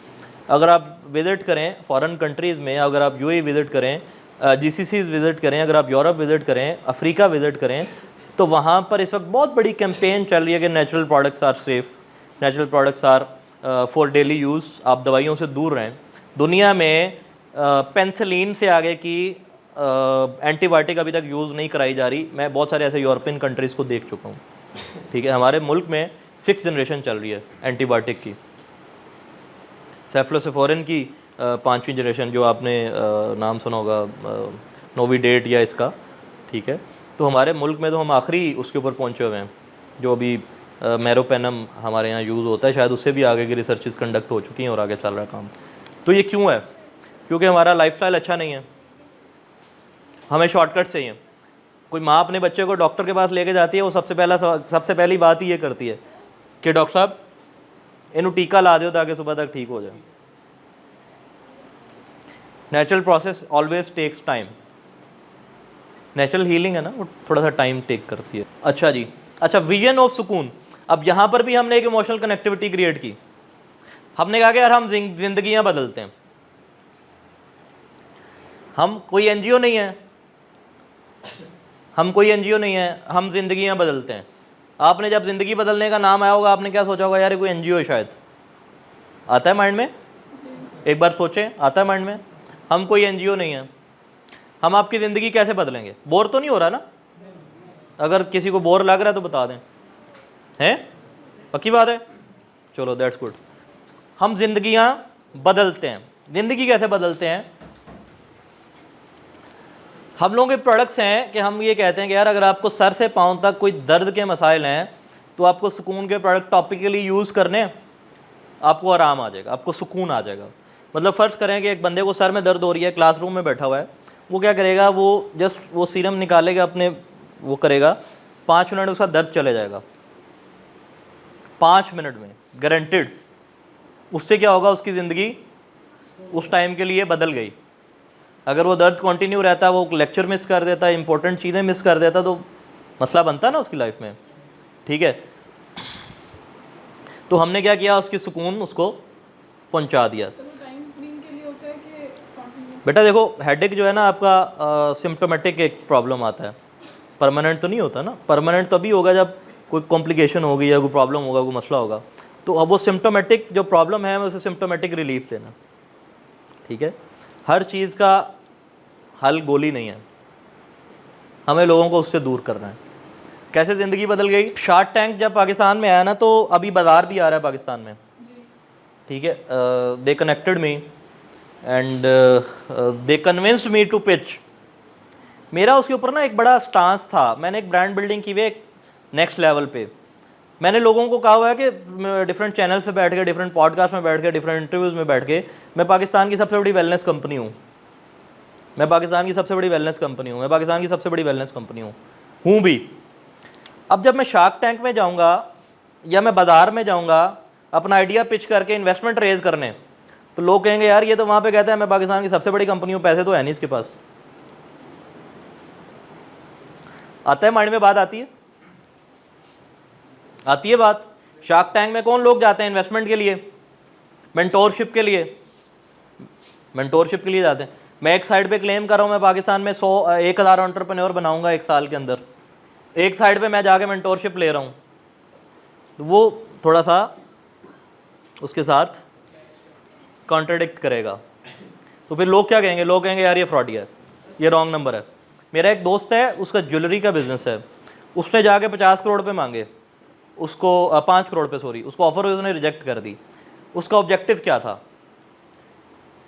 Speaker 1: अगर आप विज़िट करें फॉरेन कंट्रीज़ में, अगर आप यूएई विज़िट करें, जीसीसीज़ विज़िट करें, अगर आप यूरोप विज़िट करें, अफ्रीका विज़िट करें, तो वहाँ पर इस वक्त बहुत बड़ी कैंपेन चल रही है कि natural products are safe, natural products are for daily use, आप दवाइयों से दूर रहें। दुनिया में पेंसिलिन से आगे की एंटीबायोटिक अभी तक यूज़ नहीं कराई जा रही। मैं बहुत सारे ऐसे यूरोपियन कंट्रीज़ को देख चुका हूँ। ठीक है, हमारे मुल्क में 6th जनरेशन चल रही है एंटीबायोटिक की, सेफ्लोसेफोरिन की 5वीं जनरेशन, जो आपने नाम सुना होगा नोविडेट या इसका। ठीक है, तो हमारे मुल्क में तो हम आखिरी उसके ऊपर पहुँचे हुए हैं, जो अभी मेरोपेनम हमारे यहाँ यूज़ होता है, शायद उससे भी आगे की रिसर्चेस कंडक्ट हो चुकी हैं और आगे चल रहा है काम। तो ये क्यों है? क्योंकि हमारा लाइफस्टाइल अच्छा नहीं है, हमें शॉर्टकट चाहिए। कोई माँ अपने बच्चे को डॉक्टर के पास लेके जाती है, वो सबसे पहली बात ही ये करती है कि डॉक्टर साहब इन्हू टीका ला दो ताकि सुबह तक ठीक हो जाए। Natural process always takes time. Natural healing है ना, वो थोड़ा सा टाइम टेक करती है। अच्छा जी, अच्छा विजन ऑफ सुकून। अब यहाँ पर भी हमने एक इमोशनल कनेक्टिविटी क्रिएट की। हमने कहा कि यार हम जिंदगियां बदलते हैं, हम कोई एनजीओ नहीं है, हम कोई एनजीओ नहीं है, हम जिंदगियां बदलते हैं। आपने जब जिंदगी बदलने का नाम आया होगा आपने क्या सोचा होगा, यार ये कोई एनजीओ है शायद। आता है माइंड में? एक बार सोचें, आता है माइंड में? हम कोई एनजीओ नहीं है। हम आपकी ज़िंदगी कैसे बदलेंगे? बोर तो नहीं हो रहा ना? अगर किसी को बोर लग रहा है तो बता दें, हैं? पक्की बात है? चलो दैट्स गुड। हम जिंदगियां बदलते हैं। ज़िंदगी कैसे बदलते हैं? हम लोगों के प्रोडक्ट्स हैं कि हम ये कहते हैं कि यार अगर आपको सर से पाँव तक कोई दर्द के मसाइल हैं तो आपको सुकून के प्रोडक्ट टॉपिकली यूज़ करने, आपको आराम आ जाएगा, आपको सुकून आ जाएगा। मतलब फ़र्ज़ करें कि एक बंदे को सर में दर्द हो रही है, क्लासरूम में बैठा हुआ है, वो क्या करेगा, वो जस्ट वो सीरम निकालेगा अपने, वो करेगा 5 मिनट उसका दर्द चले जाएगा, 5 मिनट में गारंटेड। उससे क्या होगा, उसकी ज़िंदगी उस टाइम के लिए बदल गई। अगर वो दर्द कंटिन्यू रहता, वो लेक्चर मिस कर देता, इंपॉर्टेंट चीज़ें मिस कर देता, तो मसला बनता ना उसकी लाइफ में। ठीक है, तो हमने क्या किया, उसकी सुकून उसको पहुंचा दिया। बेटा देखो, हेडेक जो है ना आपका सिम्टोमेटिक एक प्रॉब्लम आता है, परमानेंट तो नहीं होता ना। परमानेंट तभी होगा जब कोई कॉम्प्लिकेशन होगी या कोई प्रॉब्लम होगा, कोई मसला होगा। तो अब वो सिम्टोमेटिक जो प्रॉब्लम है, उसे सिम्टोमेटिक रिलीफ देना। ठीक है, हर चीज़ का हल गोली नहीं है, हमें लोगों को उससे दूर करना है। कैसे ज़िंदगी बदल गई? शार्क टैंक जब पाकिस्तान में आया ना, तो अभी बाजार भी आ रहा है पाकिस्तान में। ठीक है, they connected me and they convinced me to pitch. मेरा उसके ऊपर ना एक बड़ा स्टांस था, मैंने एक ब्रांड बिल्डिंग की हुई है नेक्स्ट लेवल पे। मैंने लोगों को कहा हुआ है कि डिफरेंट चैनल्स पे बैठ के, डिफरेंट पॉडकास्ट में बैठ के, डिफरेंट इंटरव्यूज़ में बैठ के, मैं पाकिस्तान की सबसे बड़ी वेलनेस कंपनी हूँ, मैं पाकिस्तान की सबसे बड़ी वेलनेस कंपनी हूँ, मैं पाकिस्तान की सबसे बड़ी वेलनेस कंपनी हूँ भी। अब जब मैं शार्क टैंक में जाऊँगा या मैं बाज़ार में जाऊँगा अपना आइडिया पिच करके इन्वेस्टमेंट रेज करने, तो लोग कहेंगे यार ये तो वहाँ पे कहता है मैं पाकिस्तान की सबसे बड़ी कंपनी हूँ, पैसे तो है नहीं इसके पास। आता है माइंड में बात? आती है, आती है बात। शार्क टैंक में कौन लोग जाते हैं इन्वेस्टमेंट के लिए? मेंटोरशिप के लिए, मेंटोरशिप के लिए जाते हैं। मैं एक साइड पे क्लेम कर रहा हूँ मैं पाकिस्तान में 1,000 एंटरप्रेन्योर बनाऊंगा 1 साल के अंदर, एक साइड पे मैं जाके मेंटोरशिप ले रहा हूँ, तो वो थोड़ा सा उसके साथ कॉन्ट्रडिक्ट करेगा। तो फिर लोग क्या कहेंगे? लोग कहेंगे यार ये फ्रॉडी है, ये रॉन्ग नंबर है। मेरा एक दोस्त है, उसका ज्वेलरी का बिजनेस है, उसने जाके 50 करोड़ पे मांगे, उसको 5 करोड़ पे सॉरी, उसको ऑफर हुई, उसने रिजेक्ट कर दी। उसका ऑब्जेक्टिव क्या था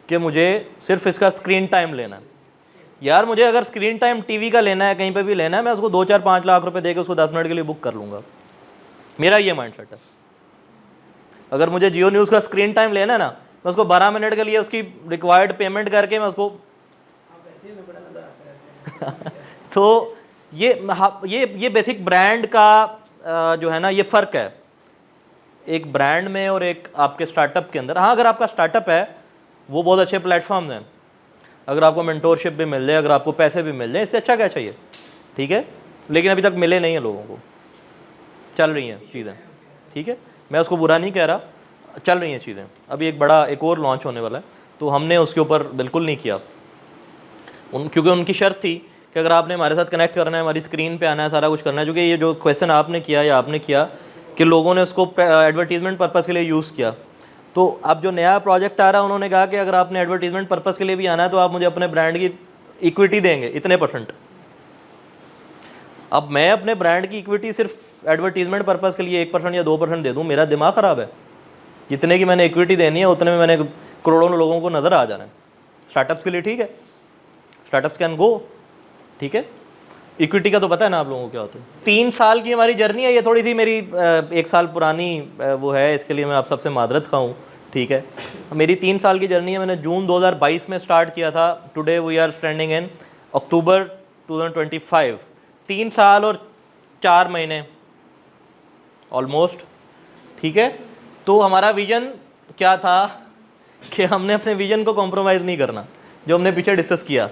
Speaker 1: कि मुझे सिर्फ इसका स्क्रीन टाइम लेना है। यार मुझे अगर स्क्रीन टाइम टीवी का लेना है, कहीं पे भी लेना है, मैं उसको 2-4-5 लाख रुपए देके उसको 10 मिनट के लिए बुक कर लूँगा। मेरा ये माइंडसेट है। अगर मुझे जियो न्यूज़ का स्क्रीन टाइम लेना है ना, मैं उसको 12 मिनट के लिए उसकी रिक्वायर्ड पेमेंट करके मैं उसको तो ये बेसिक ब्रांड का जो है ना, ये फ़र्क है एक ब्रांड में और एक आपके स्टार्टअप के अंदर। हाँ, अगर आपका स्टार्टअप है, वो बहुत अच्छे प्लेटफॉर्म्स हैं, अगर आपको मेंटोरशिप भी मिल जाए, अगर आपको पैसे भी मिल जाए, इससे अच्छा क्या चाहिए? ठीक है, लेकिन अभी तक मिले नहीं है लोगों को, चल रही हैं चीज़ें। ठीक है, मैं उसको बुरा नहीं कह रहा, चल रही हैं चीज़ें। अभी एक और लॉन्च होने वाला है, तो हमने उसके ऊपर बिल्कुल नहीं किया, क्योंकि उनकी शर्त थी कि अगर आपने हमारे साथ कनेक्ट करना है, हमारी स्क्रीन पे आना है, सारा कुछ करना है। क्योंकि ये जो क्वेश्चन आपने किया या आपने किया कि लोगों ने उसको एडवर्टीजमेंट पर्पज़ के लिए यूज़ किया, तो अब जो नया प्रोजेक्ट आ रहा है, उन्होंने कहा कि अगर आपने एडवर्टीजमेंट पर्पज़ के लिए भी आना है तो आप मुझे अपने ब्रांड की इक्विटी देंगे इतने %। अब मैं अपने ब्रांड की इक्विटी सिर्फ एडवर्टीजमेंट पर्पज़ के लिए 1% या 2% दे दूँ, मेरा दिमाग ख़राब है। जितने की मैंने इक्विटी देनी है उतने में मैंने करोड़ों लोगों को नज़र आ जाना है। स्टार्टअप्स के लिए ठीक है, स्टार्टअप्स कैन गो। ठीक है, इक्विटी का तो पता है ना आप लोगों को क्या होता है। 3 साल की हमारी जर्नी है, ये थोड़ी सी मेरी 1 साल पुरानी वो है, इसके लिए मैं आप सबसे मादरत खाऊँ। ठीक है, मेरी 3 साल की जर्नी है। मैंने जून 2022 में स्टार्ट किया था। Today we are standing in October 2025। 3 साल और 4 महीने ऑलमोस्ट, ठीक है। तो हमारा विजन क्या था कि हमने अपने विजन को कॉम्प्रोमाइज़ नहीं करना, जो हमने पीछे डिस्कस किया।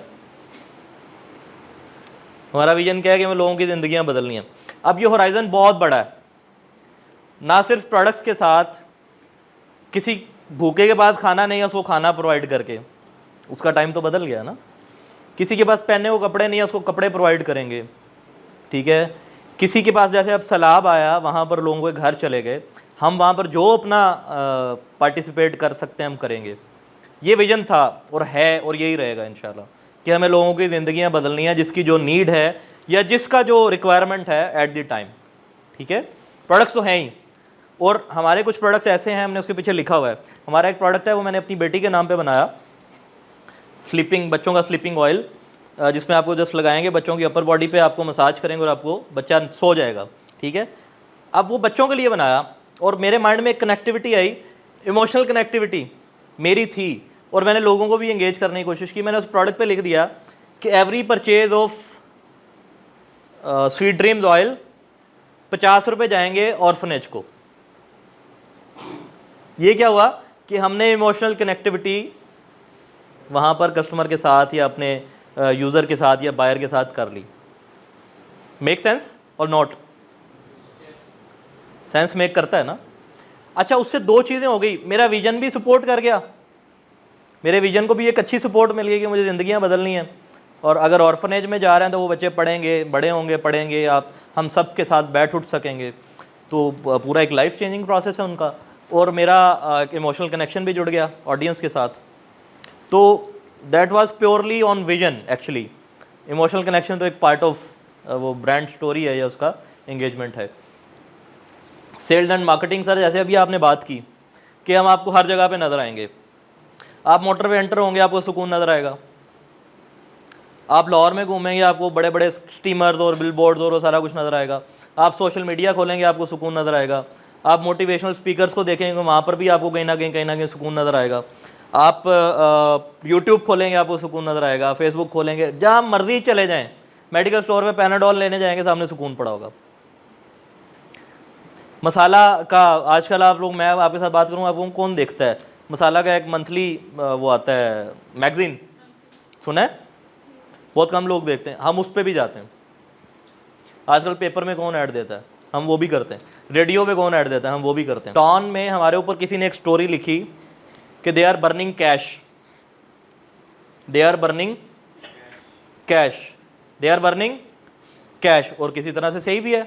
Speaker 1: हमारा विजन क्या है कि हमें लोगों की ज़िंदगियां बदलनी है। अब ये होराइज़न बहुत बड़ा है, ना सिर्फ प्रोडक्ट्स के साथ, किसी भूखे के पास खाना नहीं है उसको खाना प्रोवाइड करके, उसका टाइम तो बदल गया ना। किसी के पास पहनने को कपड़े नहीं है उसको कपड़े प्रोवाइड करेंगे, ठीक है। किसी के पास जैसे अब सैलाब आया, वहाँ पर लोगों के घर चले गए, हम वहाँ पर जो अपना पार्टिसिपेट कर सकते हैं हम करेंगे। ये विजन था और है और यही रहेगा इंशाल्लाह, कि हमें लोगों की ज़िंदगियाँ बदलनी है, जिसकी जो नीड है या जिसका जो रिक्वायरमेंट है एट द टाइम, ठीक है। प्रोडक्ट्स तो हैं ही, और हमारे कुछ प्रोडक्ट्स ऐसे हैं, हमने उसके पीछे लिखा हुआ है। हमारा एक प्रोडक्ट है वो मैंने अपनी बेटी के नाम पे बनाया, स्लीपिंग, बच्चों का स्लीपिंग ऑयल, जिसमें आपको जस्ट लगाएंगे बच्चों की अपर बॉडी पे, आपको मसाज करेंगे और आपको बच्चा सो जाएगा, ठीक है। अब वो बच्चों के लिए बनाया और मेरे माइंड में एक कनेक्टिविटी आई, इमोशनल कनेक्टिविटी मेरी थी, और मैंने लोगों को भी एंगेज करने की कोशिश की। मैंने उस प्रोडक्ट पे लिख दिया कि every purchase of sweet dreams oil 50 रुपये जाएंगे ऑर्फनेज को। ये क्या हुआ कि हमने इमोशनल कनेक्टिविटी वहाँ पर कस्टमर के साथ या अपने यूज़र के साथ या बायर के साथ कर ली। मेक सेंस और नॉट? सेंस मेक करता है ना। अच्छा, उससे 2 चीज़ें हो गई, मेरा विजन भी सपोर्ट कर गया, मेरे विजन को भी एक अच्छी सपोर्ट मिल गई कि मुझे ज़िंदगियाँ बदलनी हैं, और अगर ऑर्फनेज में जा रहे हैं तो वो बच्चे पढ़ेंगे, बड़े होंगे, पढ़ेंगे, आप हम सब के साथ बैठ उठ सकेंगे, तो पूरा एक लाइफ चेंजिंग प्रोसेस है उनका। और मेरा एक इमोशनल कनेक्शन भी जुड़ गया ऑडियंस के साथ। तो that was purely on vision actually. Emotional connection तो एक पार्ट ऑफ वो ब्रांड स्टोरी है या उसका एंगेजमेंट है। सेल्स एंड मार्केटिंग, सर जैसे अभी आपने बात की कि हम आपको हर जगह पे नज़र आएंगे, आप मोटर पे एंटर होंगे आपको सुकून नज़र आएगा, आप लाहौर में घूमेंगे आपको बड़े बड़े स्टीमर्स और बिलबोर्ड्स और वो सारा कुछ नज़र आएगा, आप सोशल मीडिया खोलेंगे आपको सुकून नज़र आएगा, आप मोटिवेशनल स्पीकर्स को देखेंगे वहाँ पर भी आपको कहीं ना कहीं सुकून नज़र आएगा, आप यूट्यूब खोलेंगे आपको सुकून नज़र आएगा, फेसबुक खोलेंगे, जहाँ मर्जी चले जाएँ, मेडिकल स्टोर पे पैनाडोल लेने जाएंगे सामने सुकून पड़ा होगा। मसाला का आजकल आप लोग, मैं आपके साथ बात करूँ, आपको कौन देखता है? मसाला का एक मंथली वो आता है मैगजीन, सुना है? बहुत कम लोग देखते हैं, हम उस पर भी जाते हैं। आजकल पेपर में कौन ऐड देता है? हम वो भी करते हैं। रेडियो पे कौन ऐड देता है? हम वो भी करते हैं। टॉन में हमारे ऊपर किसी ने एक स्टोरी लिखी कि they are burning cash, they are burning cash, they are burning cash, और किसी तरह से सही भी है,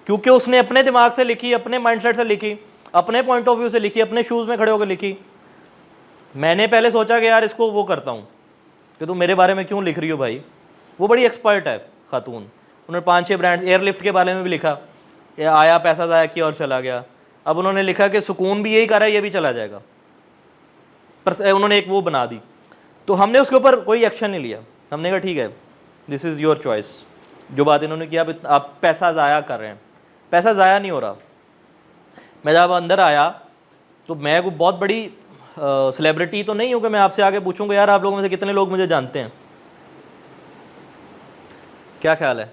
Speaker 1: क्योंकि उसने अपने दिमाग से लिखी, अपने माइंडसेट से लिखी, अपने पॉइंट ऑफ व्यू से लिखी, अपने शूज़ में खड़े होकर लिखी। मैंने पहले सोचा कि यार इसको वो करता हूँ कि तुम मेरे बारे में क्यों लिख रही हो भाई। वो बड़ी एक्सपर्ट है खातून, उन्होंने 5-6 ब्रांड्स, एयरलिफ्ट के बारे में भी लिखा, ये आया पैसा ज़ाया किया और चला गया। अब उन्होंने लिखा कि सुकून भी यही कर रहा है, ये भी चला जाएगा, पर उन्होंने एक वो बना दी। तो हमने उसके ऊपर कोई एक्शन नहीं लिया, हमने कहा ठीक है, दिस इज़ योर चॉइस। जो बात इन्होंने किया, आप पैसा ज़ाया कर रहे हैं, पैसा ज़ाया नहीं हो रहा। मैं जब अंदर आया तो मैं कोई बहुत बड़ी सेलिब्रिटी तो नहीं हूँ कि मैं आपसे आके पूछूंगा यार आप लोगों में से कितने लोग मुझे जानते हैं, क्या ख्याल है?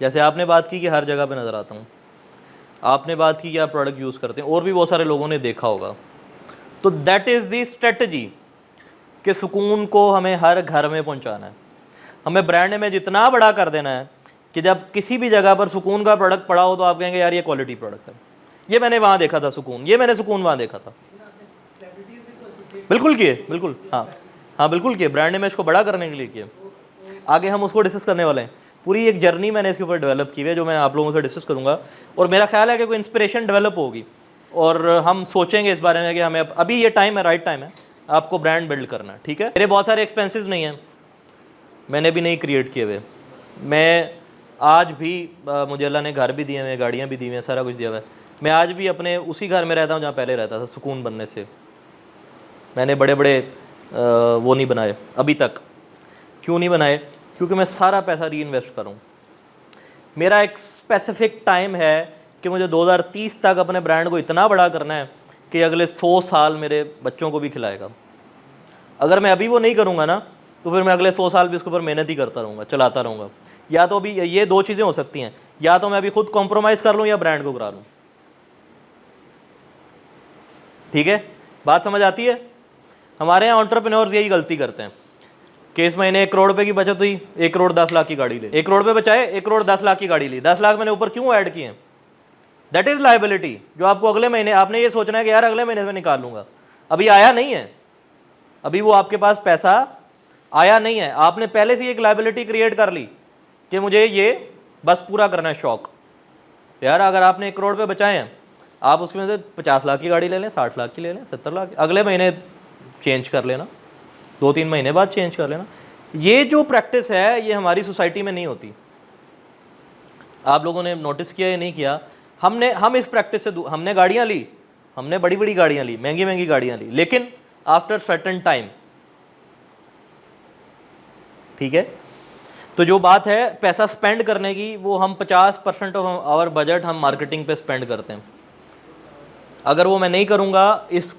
Speaker 1: जैसे आपने बात की कि हर जगह पे नज़र आता हूँ, आपने बात की कि आप प्रोडक्ट यूज़ करते हैं, और भी बहुत सारे लोगों ने देखा होगा। तो दैट इज़ दी स्ट्रेटजी कि सुकून को हमें हर घर में पहुँचाना है, हमें ब्रांड में जितना बड़ा कर देना है कि जब किसी भी जगह पर सुकून का प्रोडक्ट पड़ा हो तो आप कहेंगे यार ये क्वालिटी प्रोडक्ट है, ये मैंने वहाँ देखा था सुकून, ये मैंने सुकून वहाँ देखा था। बिल्कुल किए, बिल्कुल, हाँ बिल्कुल किए, ब्रांड इमेज को बड़ा करने के लिए किए। आगे हम उसको डिस्कस करने वाले हैं, पूरी एक जर्नी मैंने इसके ऊपर डेवलप की है जो मैं आप लोगों से डिस्कस करूँगा, और मेरा ख्याल है कि कोई इंस्पिरेशन डेवलप होगी और हम सोचेंगे इस बारे में कि हमें अभी ये टाइम है, राइट टाइम है आपको ब्रांड बिल्ड करना, ठीक है। मेरे बहुत सारे एक्सपेंसेस नहीं हैं, मैंने भी नहीं क्रिएट किए हुए, मैं आज भी मुझे अल्लाह ने घर भी दिए हुए हैं, गाड़ियाँ भी दी हुई हैं, सारा कुछ दिया हुआ है। मैं आज भी अपने उसी घर में रहता हूँ जहाँ पहले रहता था, सुकून बनने से। मैंने बड़े बड़े वो नहीं बनाए अभी तक। क्यों नहीं बनाए? क्योंकि मैं सारा पैसा री इन्वेस्ट करूँ। मेरा एक स्पेसिफिक टाइम है कि मुझे 2030 तक अपने ब्रांड को इतना बड़ा करना है कि अगले 100 साल मेरे बच्चों को भी खिलाएगा। अगर मैं अभी वो नहीं करूँगा ना तो फिर मैं अगले 100 साल भी उसके ऊपर मेहनत ही करता रहूँगा, चलाता रहूँगा। या तो अभी ये दो चीज़ें हो सकती हैं, या तो मैं अभी खुद कॉम्प्रोमाइज़ कर लूँ या ब्रांड को करा लूँ। ठीक है, बात समझ आती है? हमारे यहाँ एंटरप्रेन्योर्स यही गलती करते हैं कि इस महीने 1 करोड़ रुपए की बचत हुई, 1 करोड़ 10 लाख की गाड़ी ले, 1 करोड़ रुपए बचाए, 1 करोड़ 10 लाख की गाड़ी ली, 10 लाख मैंने ऊपर क्यों ऐड किए? दैट इज लायबिलिटी, जो आपको अगले महीने आपने ये सोचना है कि यार अगले महीने में निकाल लूंगा, अभी आया नहीं है, अभी वो आपके पास पैसा आया नहीं है, आपने पहले से एक लायबिलिटी क्रिएट कर ली कि मुझे ये बस पूरा करना है शौक। यार अगर आपने 1 करोड़ रुपए बचाए हैं, आप उसमें से 50 लाख की गाड़ी ले लें, 60 लाख की ले लें, 70 लाख, अगले महीने चेंज कर लेना, 2-3 महीने बाद चेंज कर लेना। ये जो प्रैक्टिस है ये हमारी सोसाइटी में नहीं होती। आप लोगों ने नोटिस किया या नहीं किया, हम इस प्रैक्टिस से हमने गाड़ियां ली, हमने बड़ी बड़ी गाड़ियां ली, महंगी महंगी गाड़ियां ली, लेकिन आफ्टर सर्टेन टाइम, ठीक है, तो जो बात है पैसा स्पेंड करने की, वो हम 50% ऑफ आवर बजट हम मार्केटिंग पे स्पेंड करते हैं। अगर वो मैं नहीं करूँगा इस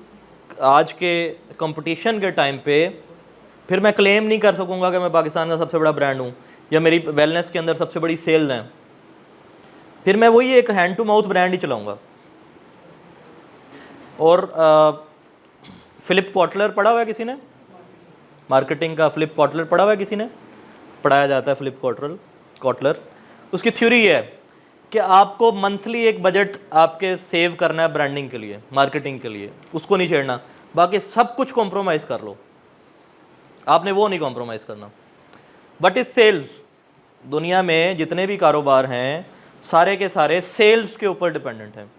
Speaker 1: आज के कंपटीशन के टाइम पे, फिर मैं क्लेम नहीं कर सकूँगा कि मैं पाकिस्तान का सबसे बड़ा ब्रांड हूँ या मेरी वेलनेस के अंदर सबसे बड़ी सेल्स हैं, फिर मैं वही एक हैंड टू माउथ ब्रांड ही चलाऊँगा। और फिलिप कॉटलर पढ़ा हुआ है किसी ने? मार्केटिंग का फिलिप कॉटलर पढ़ा हुआ है किसी ने? पढ़ाया जाता है फिलिप कॉटलर। उसकी थ्योरी ये है कि आपको मंथली एक बजट आपके सेव करना है ब्रांडिंग के लिए, मार्केटिंग के लिए, उसको नहीं छेड़ना, बाकी सब कुछ कॉम्प्रोमाइज़ कर लो, आपने वो नहीं कॉम्प्रोमाइज़ करना। बट इस सेल्स, दुनिया में जितने भी कारोबार हैं सारे के सारे सेल्स के ऊपर डिपेंडेंट हैं।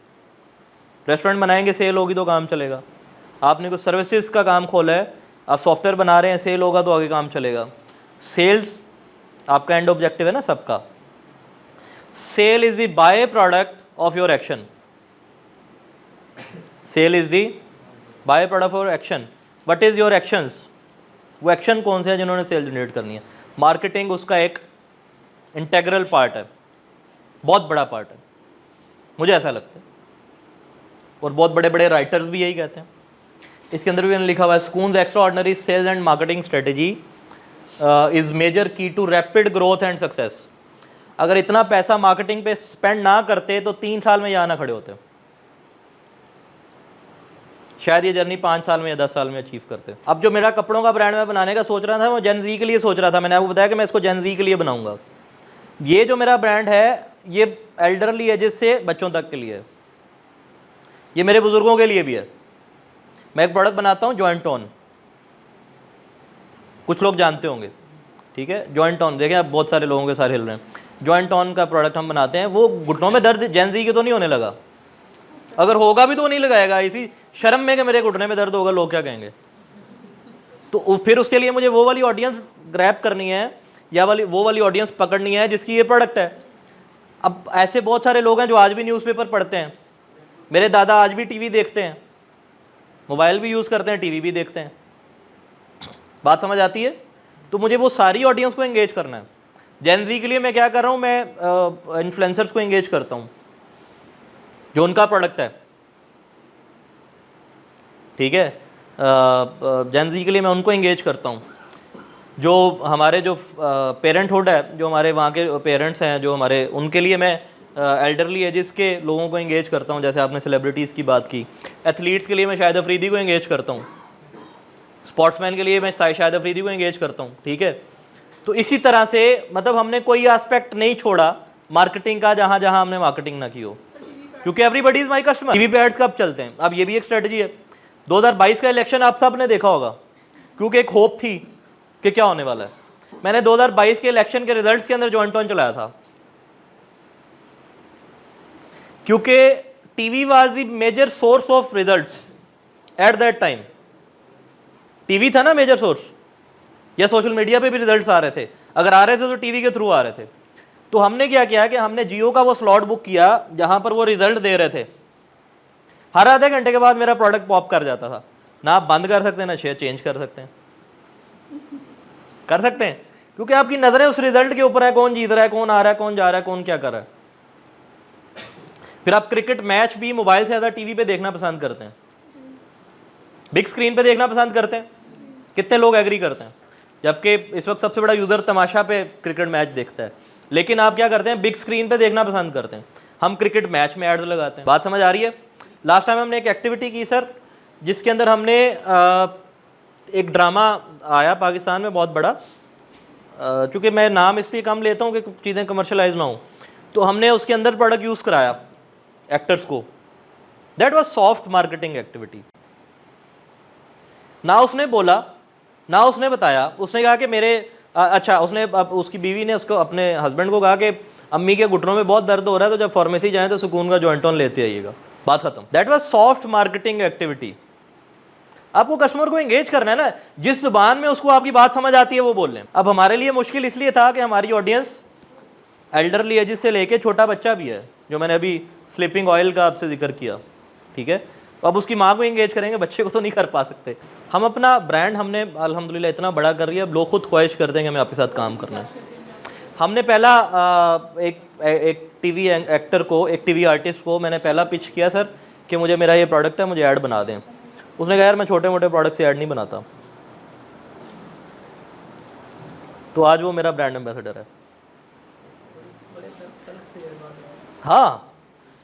Speaker 1: रेस्टोरेंट बनाएंगे, सेल होगी तो काम चलेगा। आपने कुछ सर्विसेज का काम खोला है, आप सॉफ्टवेयर बना रहे हैं, सेल होगा तो आगे काम चलेगा। सेल्स आपका एंड ऑब्जेक्टिव है ना सबका। Sale is the by product of your action, sale is the by product of action. What is your actions? वो एक्शन कौन से हैं जिन्होंने सेल जनरेट करनी है? मार्केटिंग उसका एक इंटेग्रल पार्ट है, बहुत बड़ा पार्ट है, मुझे ऐसा लगता है। और बहुत बड़े बड़े राइटर्स भी यही कहते हैं। इसके अंदर भी मैंने लिखा हुआ है, Skoon's extraordinary sales and marketing strategy is major key to rapid growth and success. अगर इतना पैसा मार्केटिंग पे स्पेंड ना करते तो 3 साल में यहाँ ना खड़े होते, शायद ये जर्नी 5 साल में या 10 साल में अचीव करते। अब जो मेरा कपड़ों का ब्रांड मैं बनाने का सोच रहा था, वो जेन ज़ी के लिए सोच रहा था। मैंने आपको बताया कि मैं इसको जेन ज़ी के लिए बनाऊंगा। ये जो मेरा ब्रांड है ये एल्डरली एजेस से बच्चों तक के लिए है, ये मेरे बुजुर्गों के लिए भी है। मैं एक प्रोडक्ट बनाता हूँ जॉइंट टोन, कुछ लोग जानते होंगे, ठीक है, जॉइंट टोन देखें आप, बहुत सारे लोगों के सारे हिल रहे हैं। जॉइंट टोन का प्रोडक्ट हम बनाते हैं, वो घुटनों में दर्द जेन ज़ी के तो नहीं होने लगा, अगर होगा भी तो नहीं लगाएगा, इसी शर्म में कि मेरे घुटने में दर्द होगा, लोग क्या कहेंगे। तो फिर उसके लिए मुझे वो वाली ऑडियंस ग्रैब करनी है, या वो वाली ऑडियंस पकड़नी है जिसकी ये प्रोडक्ट है। अब ऐसे बहुत सारे लोग हैं जो आज भी न्यूज़पेपर पढ़ते हैं, मेरे दादा आज भी टीवी देखते हैं, मोबाइल भी यूज़ करते हैं, टीवी भी देखते हैं। बात समझ आती है? तो मुझे वो सारी ऑडियंस को एंगेज करना है। जेन ज़ी के लिए मैं क्या कर रहा हूँ, मैं इन्फ्लुएंसर्स को एंगेज करता हूँ जो उनका प्रोडक्ट है, ठीक है। जेन ज़ी के लिए मैं उनको एंगेज करता हूँ। जो हमारे जो पेरेंटहुड है, जो हमारे वहाँ के पेरेंट्स हैं, जो हमारे, उनके लिए मैं एल्डरली एजेस के लोगों को एंगेज करता हूँ, जैसे आपने सेलिब्रिटीज़ की बात की। एथलीट्स के लिए मैं शाहिद अफरीदी को एंगेज करता हूँ, स्पोर्ट्समैन के लिए मैं शाहिद अफरीदी को एंगेज करता हूँ, ठीक है। तो इसी तरह से मतलब हमने कोई एस्पेक्ट नहीं छोड़ा मार्केटिंग का जहाँ जहाँ हमने मार्केटिंग ना की हो, क्योंकि everybody is my customer. TV पे एड्स कब चलते हैं? अब ये भी एक स्ट्रेटजी है। 2022 का इलेक्शन आप सब ने देखा होगा, क्योंकि एक होप थी कि क्या होने वाला है। मैंने 2022 के इलेक्शन के रिजल्ट्स के अंदर जॉइंट टोन चलाया था, क्योंकि TV was the major source of results at that time. TV था ना मेजर सोर्स, या सोशल मीडिया पे भी रिजल्ट्स आ रहे थे, अगर आ रहे थे तो टीवी के थ्रू आ रहे थे। तो हमने क्या किया कि हमने जियो का वो स्लॉट बुक किया जहां पर वो रिजल्ट दे रहे थे, हर आधे घंटे के बाद मेरा प्रोडक्ट पॉप कर जाता था। ना आप बंद कर सकते हैं, ना शेयर चेंज कर सकते हैं, कर सकते हैं, क्योंकि आपकी नजरें उस रिजल्ट के ऊपर है, कौन जीत रहा है, कौन आ रहा है, कौन जा रहा है, कौन क्या कर रहा है। फिर आप क्रिकेट मैच भी मोबाइल से ज़्यादा टीवी पे देखना पसंद करते हैं, बिग स्क्रीन पे देखना पसंद करते हैं। कितने लोग एग्री करते हैं? जबकि इस वक्त सबसे बड़ा यूज़र तमाशा पे क्रिकेट मैच देखता है। लेकिन आप क्या करते हैं, बिग स्क्रीन पे देखना पसंद करते हैं। हम क्रिकेट मैच में एड्स लगाते हैं। बात समझ आ रही है? लास्ट टाइम हमने एक एक्टिविटी की सर, जिसके अंदर हमने एक ड्रामा आया पाकिस्तान में बहुत बड़ा, चूँकि मैं नाम इसलिए कम लेता हूँ कि चीज़ें कमर्शलाइज ना हो, तो हमने उसके अंदर प्रोडक्ट यूज़ कराया एक्टर्स को। That was soft marketing activity. ना उसने बोला, ना उसने बताया, उसने कहा कि मेरे अच्छा, उसने उसकी बीवी ने उसको, अपने हस्बैंड को कहा कि अम्मी के घुटनों में बहुत दर्द हो रहा है, तो जब फार्मेसी जाएं तो सुकून का जॉइंट ऑन लेते आइएगा। बात खत्म। That was soft marketing activity. आपको कस्टमर को एंगेज करना है ना, जिस जुबान में उसको आपकी बात समझ आती है वो बोल लें। अब हमारे लिए मुश्किल इसलिए था कि हमारी ऑडियंस एल्डरली एज से लेके छोटा बच्चा भी है, जो मैंने अभी स्लीपिंग ऑयल का आपसे जिक्र किया, ठीक है। तो अब उसकी माँ को एंगेज करेंगे, बच्चे को तो नहीं कर पा सकते। हम अपना ब्रांड हमने अल्हम्दुलिल्लाह इतना बड़ा कर लिया, अब लोग खुद ख्वाहिश करते हैं कि हमें आपके साथ काम करना है। हमने पहला एक टीवी एक्टर को, एक टीवी आर्टिस्ट को मैंने पहला पिच किया सर कि मुझे मेरा ये प्रोडक्ट है, मुझे ऐड बना दें। उसने कहा यार मैं छोटे मोटे प्रोडक्ट से ऐड नहीं बनाता। तो आज वो मेरा ब्रांड एम्बेसडर है। हाँ,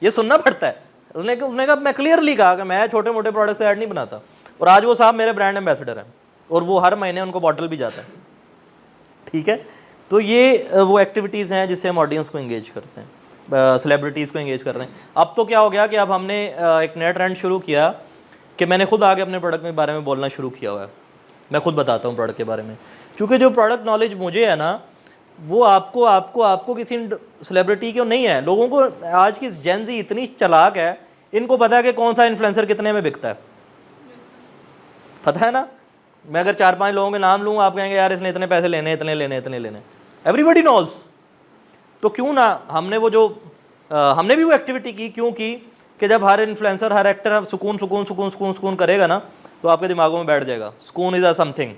Speaker 1: ये सुनना पड़ता है। उसने कहा, मैं क्लियरली कहा कि मैं छोटे मोटे प्रोडक्ट से ऐड नहीं बनाता, और आज वो साहब मेरे ब्रांड एम्बेसडर हैं, और वो हर महीने उनको बॉटल भी जाता है, ठीक है। तो ये वो एक्टिविटीज़ हैं जिससे हम ऑडियंस को एंगेज करते हैं, सेलिब्रिटीज़ को एंगेज करते हैं। अब तो क्या हो गया कि अब हमने एक नया ट्रेंड शुरू किया कि मैंने खुद आगे अपने प्रोडक्ट के बारे में बोलना शुरू किया हुआ है। मैं खुद बताता हूँ प्रोडक्ट के बारे में, क्योंकि जो प्रोडक्ट नॉलेज मुझे है ना, वो आपको किसी सेलिब्रिटी को नहीं है। लोगों को आज की जेन ज़ी इतनी चालाक है, इनको पता है कि कौन सा इन्फ्लुएंसर कितने में बिकता है, पता है ना। मैं अगर 4-5 लोगों के नाम लूँ, आप कहेंगे यार इसने इतने पैसे लेने, इतने लेने, इतने लेने, एवरीबडी नोज। तो क्यों ना हमने वो जो हमने भी वो एक्टिविटी की, क्यों की कि जब हर इन्फ्लुएंसर, हर एक्टर सुकून सुकून सुकून सुकून सुकून करेगा ना, तो आपके दिमागों में बैठ जाएगा सुकून इज़ अ समथिंग।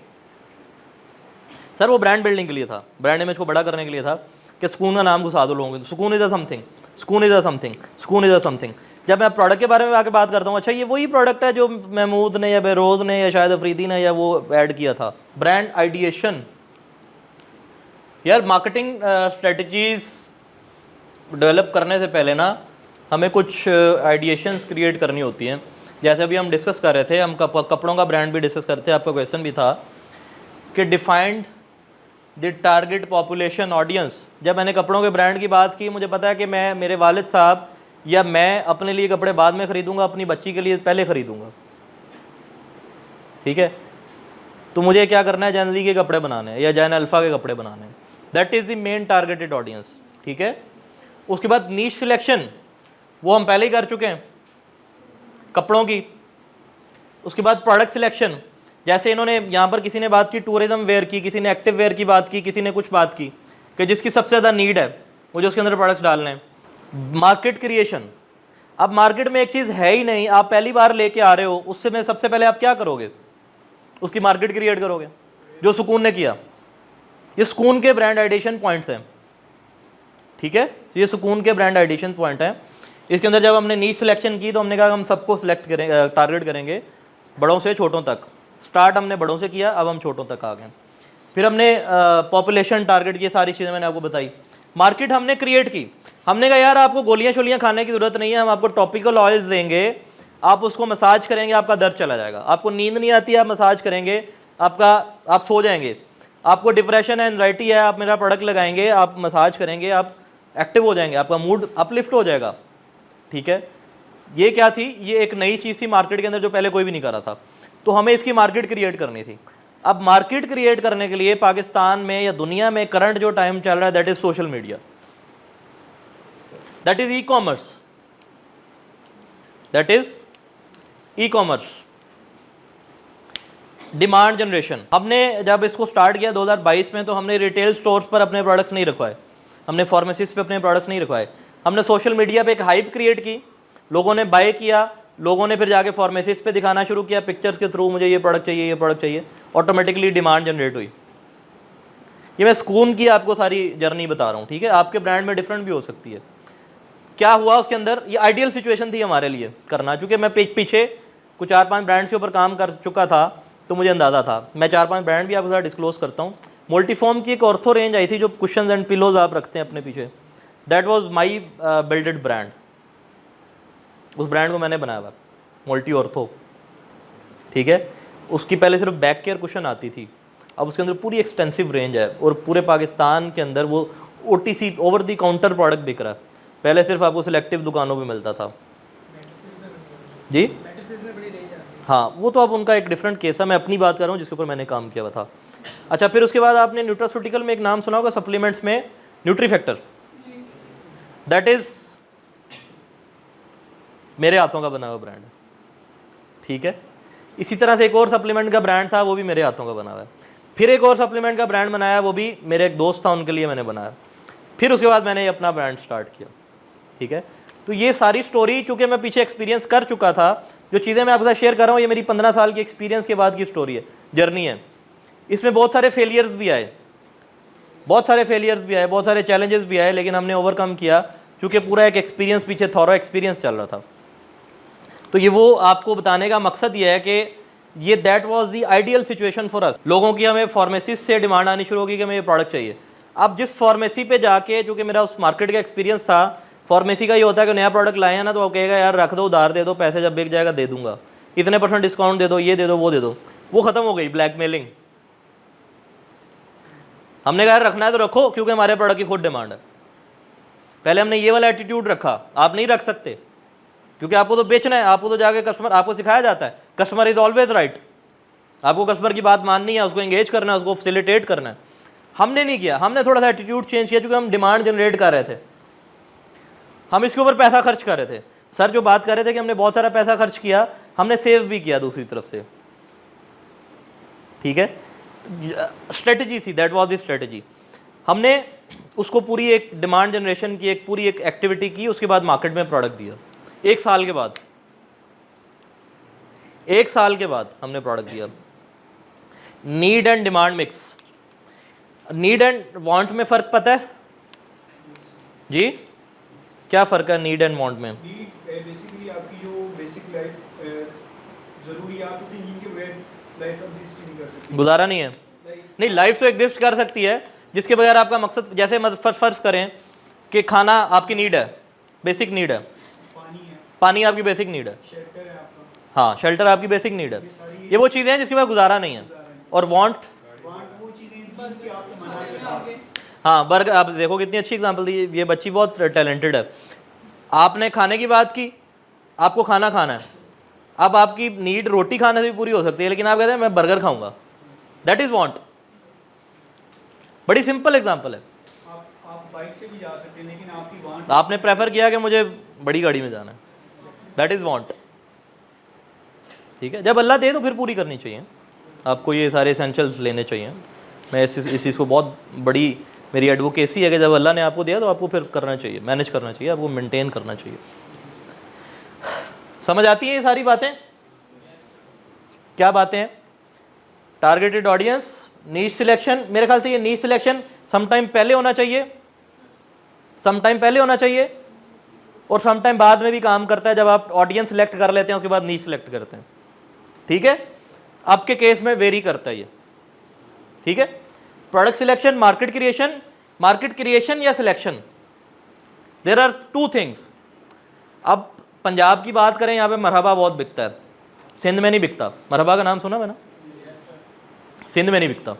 Speaker 1: सर वो ब्रांड बिल्डिंग के लिए था, ब्रांड इमेज को बड़ा करने के लिए था कि सुकून का नाम घुसा दो लोगों को, सुकून इज़ अ समथिंग, सुकून इज़ अ समथिंग, सुकून इज़ अ समथिंग। जब मैं प्रोडक्ट के बारे में आके बात करता हूँ, अच्छा ये वही प्रोडक्ट है जो महमूद ने या बेरोज़ ने या शायद अफरीदी ने या वो ऐड किया था। ब्रांड आइडिएशन, यार मार्केटिंग स्ट्रेटजीज डेवलप करने से पहले ना हमें कुछ आइडिएशंस क्रिएट करनी होती हैं। जैसे अभी हम डिस्कस कर रहे थे, हम कपड़ों का ब्रांड भी डिस्कस करते थे, आपका क्वेश्चन भी था कि defined the target population audience. जब मैंने कपड़ों के ब्रांड की बात की, मुझे पता है कि मैं, मेरे वालिद साहब या मैं अपने लिए कपड़े बाद में ख़रीदूँगा, अपनी बच्ची के लिए पहले ख़रीदूँगा, ठीक है। तो मुझे क्या करना है, जैन ज़ी के कपड़े बनाने हैं या जैन अल्फ़ा के कपड़े बनाने हैं। That is the main targeted audience, ठीक है। उसके बाद नीश सिलेक्शन, वो हम पहले ही कर चुके हैं कपड़ों की। उसके बाद प्रोडक्ट सिलेक्शन, जैसे इन्होंने यहाँ पर किसी ने बात की टूरिज्म वेयर की, किसी ने एक्टिव वेयर की बात की, किसी ने कुछ बात की कि जिसकी सबसे ज़्यादा नीड है वो जो उसके अंदर प्रोडक्ट्स डालने हैं। मार्केट क्रिएशन, अब मार्केट में एक चीज़ है ही नहीं, आप पहली बार लेके आ रहे हो, उससे में सबसे पहले आप क्या करोगे, उसकी मार्केट क्रिएट करोगे, जो सुकून ने किया। ये सुकून के ब्रांड आइडेशन पॉइंट्स हैं, ठीक है। ये सुकून के ब्रांड आइडेशन पॉइंट हैं। इसके अंदर जब हमने नीश सिलेक्शन की तो हमने कहा हम सबको सिलेक्ट करेंगे, टारगेट करेंगे बड़ों से छोटों तक। स्टार्ट हमने बड़ों से किया, अब हम छोटों तक आ गए। फिर हमने पॉपुलेशन टारगेट की, सारी चीज़ें मैंने आपको बताई। मार्केट हमने क्रिएट की, हमने कहा यार आपको गोलियाँ शोलियाँ खाने की ज़रूरत नहीं है, हम आपको टॉपिकल ऑयल्स देंगे, आप उसको मसाज करेंगे, आपका दर्द चला जाएगा। आपको नींद नहीं आती है, आप मसाज करेंगे, आप सो जाएंगे। आपको डिप्रेशन है, एंजाइटी है, आप मेरा प्रोडक्ट लगाएंगे, आप मसाज करेंगे, आप एक्टिव हो जाएंगे, आपका मूड अपलिफ्ट हो जाएगा, ठीक है। ये क्या थी, ये एक नई चीज़ थी मार्केट के अंदर जो पहले कोई भी नहीं कर रहा था, तो हमें इसकी मार्केट क्रिएट करनी थी। अब मार्केट क्रिएट करने के लिए पाकिस्तान में या दुनिया में करंट जो टाइम चल रहा है, that is social media, that is e commerce, that is e commerce, demand generation. हमने जब इसको स्टार्ट किया 2022 में, तो हमने रिटेल स्टोर्स पर अपने प्रोडक्ट्स नहीं रखवाए, हमने फार्मेसीज पे अपने प्रोडक्ट्स नहीं रखवाए। हमने सोशल मीडिया पे एक हाइप क्रिएट की, लोगों ने बाय किया, लोगों ने फिर जाके फार्मेसीज पे दिखाना शुरू किया पिक्चर्स के थ्रू, मुझे ये प्रोडक्ट चाहिए, ये प्रोडक्ट चाहिए, ऑटोमेटिकली डिमांड जनरेट हुई। ये मैं सुकून की आपको सारी जर्नी बता रहा हूँ, ठीक है। आपके ब्रांड में डिफरेंट भी हो सकती है। क्या हुआ उसके अंदर, ये आइडियल सिचुएशन थी हमारे लिए करना, चूँकि मैं पीछे कुछ 4-5 ब्रांड्स के ऊपर काम कर चुका था, तो मुझे अंदाज़ा था। मैं 4-5 ब्रांड भी आपके साथ डिस्क्लोज करता हूँ, मोल्टीफॉर्म की एक ऑर्थो रेंज आई थी जो कुशन्स एंड पिलोज आप रखते हैं अपने पीछे, that was my builded brand. उस ब्रांड को मैंने बनाया हुआ, मोल्टी ऑर्थो, ठीक है। उसकी पहले सिर्फ बैक केयर कुशन आती थी, अब उसके अंदर पूरी एक्सटेंसिव रेंज है और पूरे पाकिस्तान के अंदर वो OTC over the counter product बिक रहा है। पहले सिर्फ आपको सिलेक्टिव दुकानों पे मिलता था जी। हाँ, वो तो अब उनका एक डिफरेंट केस है, मैं अपनी बात कर रहा हूँ जिसके ऊपर मैंने काम किया हुआ था। अच्छा, फिर उसके बाद आपने न्यूट्रास्यूटिकल में एक नाम सुना होगा सप्लीमेंट्स में, न्यूट्रीफैक्टर, दैट इज मेरे हाथों का बना हुआ ब्रांड है, ठीक है। इसी तरह से एक और सप्लीमेंट का ब्रांड था, वो भी मेरे हाथों का बना हुआ है। फिर एक और सप्लीमेंट का ब्रांड बनाया, वो भी मेरे एक दोस्त था उनके लिए मैंने बनाया। फिर उसके बाद मैंने अपना ब्रांड स्टार्ट किया, ठीक है। तो ये सारी स्टोरी चूंकि मैं पीछे एक्सपीरियंस कर चुका था, जो चीज़ें मैं आपके साथ शेयर कर रहा हूँ ये मेरी 15 साल की एक्सपीरियंस के बाद की स्टोरी है, जर्नी है। इसमें बहुत सारे फेलियर्स भी आए, बहुत सारे चैलेंजेस भी आए, लेकिन हमने ओवरकम किया क्योंकि पूरा एक एक्सपीरियंस पीछे थॉरो एक्सपीरियंस चल रहा था। तो ये वो आपको बताने का मकसद ये है कि ये that was the ideal situation for us. लोगों की हमें फार्मेसिस्ट से डिमांड आनी शुरू होगी कि हमें ये प्रोडक्ट चाहिए। अब जिस फार्मेसी पे जाके, जो कि मेरा उस मार्केट का एक्सपीरियंस था, फार्मेसी का ये होता है कि नया प्रोडक्ट लाए हैं ना, तो वो कहेगा यार रख दो, उधार दे दो, पैसे जब बिक जाएगा दे दूंगा, इतने % डिस्काउंट दे दो, ये दे दो, वो दे दो। वो खत्म हो गई ब्लैकमेलिंग। हमने कहा रखना है तो रखो, क्योंकि हमारे प्रोडक्ट की खुद डिमांड है। पहले हमने ये वाला एटीट्यूड रखा, आप नहीं रख सकते क्योंकि आपको तो बेचना है, आपको तो जाके कस्टमर, आपको सिखाया जाता है कस्टमर इज ऑलवेज राइट, आपको कस्टमर की बात माननी है, उसको एंगेज करना है, उसको फैसिलिटेट करना है। हमने नहीं किया, हमने थोड़ा सा एटीट्यूड चेंज किया, क्योंकि हम डिमांड जनरेट कर रहे थे, हम इसके ऊपर पैसा खर्च कर रहे थे। सर जो बात कर रहे थे कि हमने बहुत सारा पैसा खर्च किया, हमने सेव भी किया दूसरी तरफ से, ठीक है। स्ट्रेटजी थी, दैट वाज द स्ट्रेटजी। हमने उसको पूरी एक डिमांड जनरेशन की एक पूरी एक एक्टिविटी की, उसके बाद मार्केट में प्रोडक्ट दिया। एक साल के बाद हमने प्रोडक्ट दिया। Need and demand mix, need and want में फ़र्क पता है जी? क्या फ़र्क है नीड एंड वांट में?
Speaker 4: नीड बेसिकली आपकी जो बेसिक लाइफ ज़रूरियात होती हैं जिनके बगैर लाइफ एग्जिस्ट नहीं कर सकती।
Speaker 1: गुजारा नहीं है, नहीं लाइफ तो एग्जिस्ट कर सकती है जिसके बगैर आपका मकसद, जैसे फर्ज करें कि खाना आपकी नीड है, बेसिक नीड है, पानी आपकी बेसिक नीड है,
Speaker 4: शेल्टर है आपका,
Speaker 1: हाँ शेल्टर आपकी बेसिक नीड है। ये वो चीज़ें हैं जिसके बाद गुजारा नहीं है। और वांट
Speaker 4: वो चीज़ें जिनकी आप तमन्ना करते हैं।
Speaker 1: हाँ, बर्गर, आप देखो कितनी अच्छी एग्जांपल दी, ये बच्ची बहुत टैलेंटेड है। आपने खाने की बात की, आपको खाना खाना है, अब आपकी नीड रोटी खाने से भी पूरी हो सकती है, लेकिन आप कहते हैं मैं बर्गर खाऊंगा, दैट इज़ वांट। बड़ी सिंपल एग्जांपल है।
Speaker 4: आप बाइक से भी जा सकते हैं, लेकिन आपकी वांट,
Speaker 1: आपने प्रेफर किया कि मुझे बड़ी गाड़ी में जाना है, दैट इज़ वांट, ठीक है। जब अल्लाह दे तो फिर पूरी करनी चाहिए, आपको ये सारे एसेंशियल्स लेने चाहिए। मैं इस चीज़ को बहुत बड़ी मेरी एडवोकेसी है कि जब अल्लाह ने आपको दिया तो आपको फिर करना चाहिए, मैनेज करना चाहिए, आपको मेंटेन करना चाहिए। समझ आती है ये सारी बातें? क्या बातें हैं? टारगेटेड ऑडियंस, नीश सिलेक्शन, मेरे ख्याल से ये नीश सिलेक्शन समटाइम पहले होना चाहिए, समटाइम पहले होना चाहिए, और समटाइम बाद में भी काम करता है। जब आप ऑडियंस सिलेक्ट कर लेते हैं उसके बाद नीश सिलेक्ट करते हैं, ठीक है। आपके केस में वेरी करता है ये, ठीक है। प्रोडक्ट सिलेक्शन, मार्केट क्रिएशन या selection, there are two things. अब पंजाब की बात करें, यहाँ पे मरहबा बहुत बिकता है, सिंध में नहीं बिकता। मरहबा का नाम सुना मैंने? सिंध में नहीं बिकता,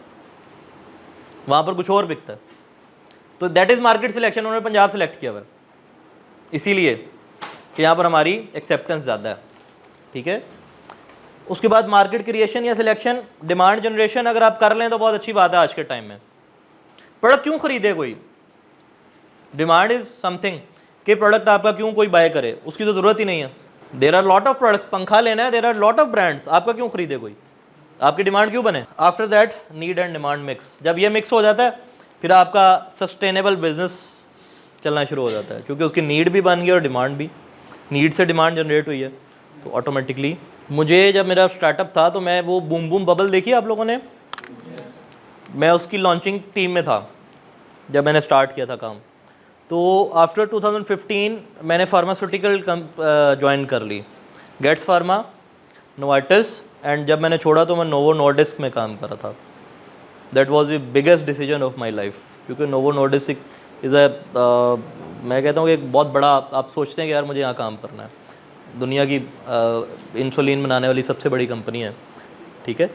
Speaker 1: वहाँ पर कुछ और बिकता है। तो दैट इज़ मार्केट सिलेक्शन, उन्होंने पंजाब सेलेक्ट किया हुआ है इसीलिए कि यहाँ पर हमारी एक्सेप्टेंस ज़्यादा है, ठीक है। उसके बाद मार्केट क्रिएशन या सिलेक्शन, डिमांड जनरेशन अगर आप कर लें तो बहुत अच्छी बात है। आज के टाइम में प्रोडक्ट क्यों खरीदे कोई? डिमांड इज समथिंग कि प्रोडक्ट आपका क्यों कोई बाय करे, उसकी तो ज़रूरत ही नहीं है। There are lot of products, पंखा लेना है, there are lot of brands, आपका क्यों खरीदे कोई, आपकी डिमांड क्यों बने? After that need and demand mix, जब ये मिक्स हो जाता है फिर आपका सस्टेनेबल बिजनेस चलना शुरू हो जाता है, क्योंकि उसकी नीड भी बन गई और डिमांड भी, नीड से डिमांड जनरेट हुई है तो ऑटोमेटिकली। मुझे जब मेरा स्टार्टअप था तो मैं वो बूम बूम बबल देखी आप लोगों ने, मैं उसकी लॉन्चिंग टीम में था जब मैंने स्टार्ट किया था काम। तो आफ्टर 2015 मैंने फार्मास्यूटिकल ज्वाइन कर ली, गेट्स फार्मा, नोवार्टिस, एंड जब मैंने छोड़ा तो मैं नोवो नॉर्डिस्क में काम कर रहा था। That was the biggest decision of my life, क्योंकि नोवो नॉर्डिस्क इज़ अ, मैं कहता हूँ कि एक बहुत बड़ा, आप सोचते हैं कि यार मुझे यहाँ काम करना है, दुनिया की इंसुलिन बनाने वाली सबसे बड़ी कंपनी है, ठीक है,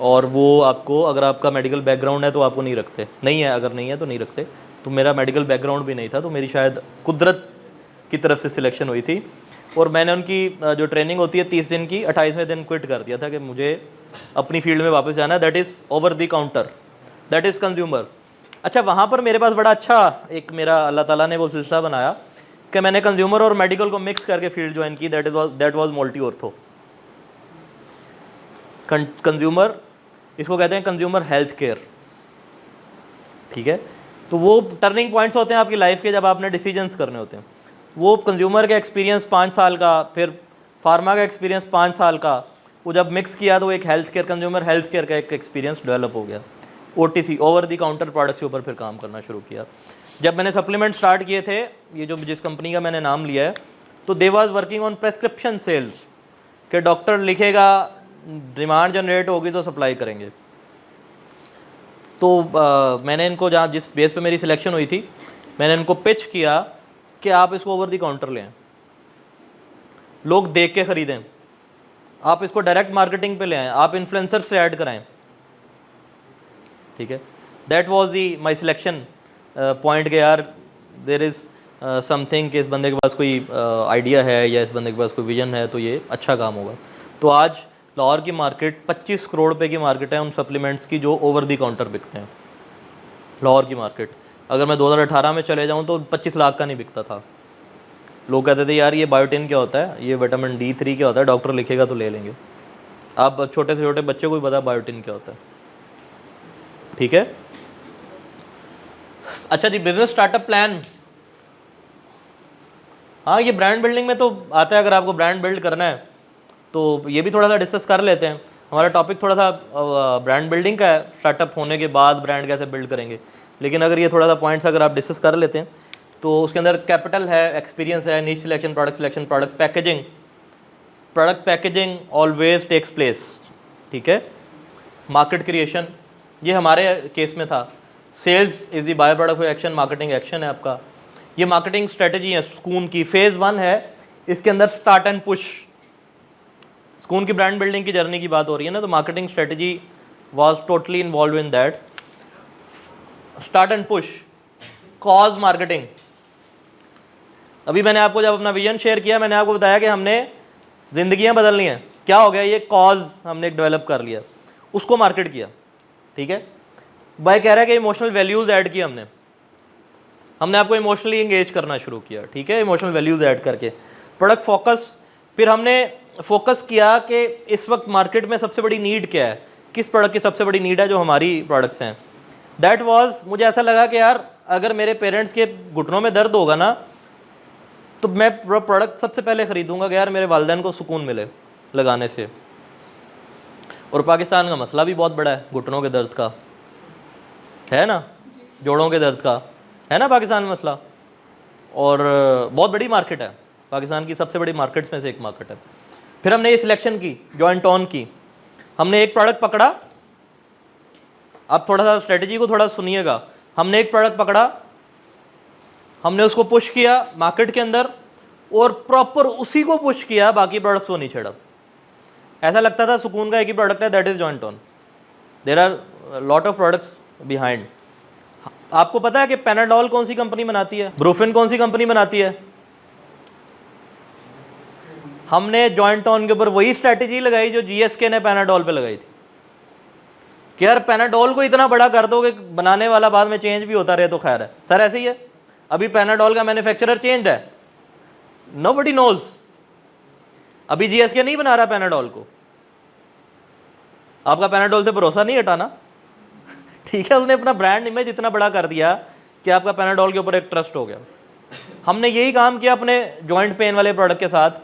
Speaker 1: और वो आपको, अगर आपका मेडिकल बैकग्राउंड है तो आपको नहीं रखते, नहीं है, अगर नहीं है तो नहीं रखते। तो मेरा मेडिकल बैकग्राउंड भी नहीं था, तो मेरी शायद कुदरत की तरफ से सिलेक्शन हुई थी, और मैंने उनकी जो ट्रेनिंग होती है 30 दिन की, 28वें दिन क्विट कर दिया था कि मुझे अपनी फील्ड में वापस जाना है, that is over the counter, that is consumer. अच्छा, वहाँ पर मेरे पास बड़ा अच्छा एक मेरा अल्लाह ताला ने वो सिलसिला बनाया कि मैंने कंज्यूमर और मेडिकल को मिक्स करके फील्ड ज्वाइन की, that was multi ortho. Consumer, इसको कहते हैं कंज्यूमर हेल्थ केयर, ठीक है। तो वो टर्निंग पॉइंट्स होते हैं आपकी लाइफ के, जब आपने डिसीजंस करने होते हैं। वो कंज्यूमर का एक्सपीरियंस 5 साल का, फिर फार्मा का एक्सपीरियंस 5 साल का, वो जब मिक्स किया तो एक health care, consumer health care का एक एक्सपीरियंस डेवलप हो गया। OTC, over the counter products के ऊपर फिर काम करना शुरू किया। जब मैंने सप्लीमेंट स्टार्ट किए थे, ये जो जिस कंपनी का मैंने नाम लिया है, तो they was working on prescription sales, कि डॉक्टर लिखेगा, डिमांड जनरेट होगी तो सप्लाई करेंगे। तो मैंने इनको, जहाँ जिस बेस पे मेरी सिलेक्शन हुई थी, मैंने इनको पिच किया कि आप इसको ओवर द काउंटर लें, लोग देख के ख़रीदें, आप इसको डायरेक्ट मार्केटिंग पे ले आएँ, आप इन्फ्लुएंसर से ऐड कराएं, ठीक है। That was the my selection point के यार देयर इज़ समथिंग, कि इस बंदे के पास कोई आइडिया है या इस बंदे के पास कोई विजन है, तो ये अच्छा काम होगा। तो आज लाहौर की मार्केट 25 करोड़ रुपए की मार्केट है उन सप्लीमेंट्स की जो ओवर दी काउंटर बिकते हैं। लाहौर की मार्केट, अगर मैं 2018 में चले जाऊं तो 25 लाख का नहीं बिकता था। लोग कहते थे यार ये बायोटिन क्या होता है, ये विटामिन D3 क्या होता है, डॉक्टर लिखेगा तो ले लेंगे। आप छोटे से छोटे बच्चे को भी पता बायोटिन क्या होता है, ठीक है। अच्छा जी, बिजनेस स्टार्टअप प्लान, हाँ ये ब्रांड बिल्डिंग में तो आता है। अगर आपको ब्रांड बिल्ड करना है तो ये भी थोड़ा सा डिस्कस कर लेते हैं। हमारा टॉपिक थोड़ा सा ब्रांड बिल्डिंग का है, स्टार्टअप होने के बाद ब्रांड कैसे बिल्ड करेंगे। लेकिन अगर ये थोड़ा सा पॉइंट्स अगर आप डिस्कस कर लेते हैं तो उसके अंदर कैपिटल है, एक्सपीरियंस है, niche selection, product packaging. Product packaging always takes place, ठीक है। मार्केट क्रिएशन, ये हमारे केस में था। Sales is the by product of action, marketing action है आपका। ये मार्केटिंग स्ट्रेटजी है स्कून की, फेज़ 1 है, इसके अंदर स्टार्ट एंड पुश। स्कून की ब्रांड बिल्डिंग की जर्नी की बात हो रही है ना, तो marketing strategy was totally involve in that. Start and push, cause marketing. अभी मैंने आपको जब अपना विजन शेयर किया, मैंने आपको बताया कि हमने जिंदगियां बदलनी है। क्या हो गया, ये कॉज हमने एक डेवलप कर लिया, उसको मार्केट किया, ठीक है। भाई कह रहा है कि इमोशनल वैल्यूज ऐड किए हमने आपको इमोशनली एंगेज करना शुरू किया, ठीक है, इमोशनल वैल्यूज ऐड करके। प्रोडक्ट फोकस, फिर हमने फोकस किया कि इस वक्त मार्केट में सबसे बड़ी नीड क्या है, किस प्रोडक्ट की सबसे बड़ी नीड है, जो हमारी प्रोडक्ट्स हैं। दैट वाज, मुझे ऐसा लगा कि यार अगर मेरे पेरेंट्स के घुटनों में दर्द होगा ना, तो मैं प्रोडक्ट सबसे पहले ख़रीदूंगा कि यार मेरे वालिदैन को सुकून मिले लगाने से। और पाकिस्तान का मसला भी बहुत बड़ा है, घुटनों के दर्द का है ना, जोड़ों के दर्द का है ना पाकिस्तान में मसला, और बहुत बड़ी मार्केट है, पाकिस्तान की सबसे बड़ी मार्केट्स में से एक मार्केट है। फिर हमने ये सिलेक्शन की, जॉइंट ऑन की, हमने एक प्रोडक्ट पकड़ा। आप थोड़ा सा स्ट्रेटजी को थोड़ा सुनिएगा। हमने एक प्रोडक्ट पकड़ा, हमने उसको पुश किया मार्केट के अंदर, और प्रॉपर उसी को पुश किया, बाकी प्रोडक्ट्स को नहीं छेड़ा। ऐसा लगता था सुकून का एक ही प्रोडक्ट है, that is joint on. There are lot of products behind. आपको पता है कि पैनाडोल कौन सी कंपनी बनाती है, ब्रूफिन कौन सी कंपनी बनाती है? हमने जॉइंट ऑन के ऊपर वही स्ट्रैटेजी लगाई जो GSK ने पैनाडोल पे लगाई थी, कि यार पैनाडोल को इतना बड़ा कर दो कि बनाने वाला बाद में चेंज भी होता रहे तो खैर है। सर ऐसे ही है, अभी पैनाडोल का मैन्युफैक्चरर चेंज है, नोबडी नोज। अभी GSK नहीं बना रहा पैनाडोल को, आपका पैनाडोल से भरोसा नहीं हटाना, ठीक है। उसने अपना ब्रांड इमेज इतना बड़ा कर दिया कि आपका पैनाडोल के ऊपर एक ट्रस्ट हो गया। हमने यही काम किया अपने जॉइंट पेन वाले प्रोडक्ट के साथ।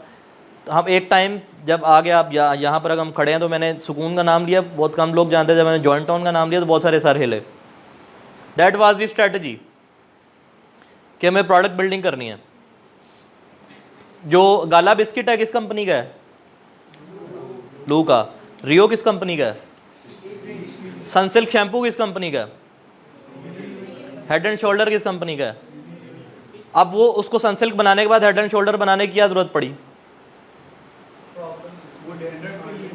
Speaker 1: हम एक टाइम जब आ गया, आप यहाँ पर अगर हम खड़े हैं तो मैंने सुकून का नाम लिया, बहुत कम लोग जानते हैं। जब मैंने जॉइंट ऑन का नाम लिया तो बहुत सारे सर हिले। दैट वाज दी स्ट्रेटजी कि हमें प्रोडक्ट बिल्डिंग करनी है। जो गाला बिस्किट है किस कंपनी का है? ब्लू का। रियो किस कंपनी का है? सनसिल्क शैम्पू किस कंपनी का है? हेड एंड शोल्डर किस कंपनी का है? अब वो उसको सनसिल्क बनाने के बाद हेड एंड शोल्डर बनाने की क्या जरूरत पड़ी?
Speaker 4: वो डैंड्रफ के लिए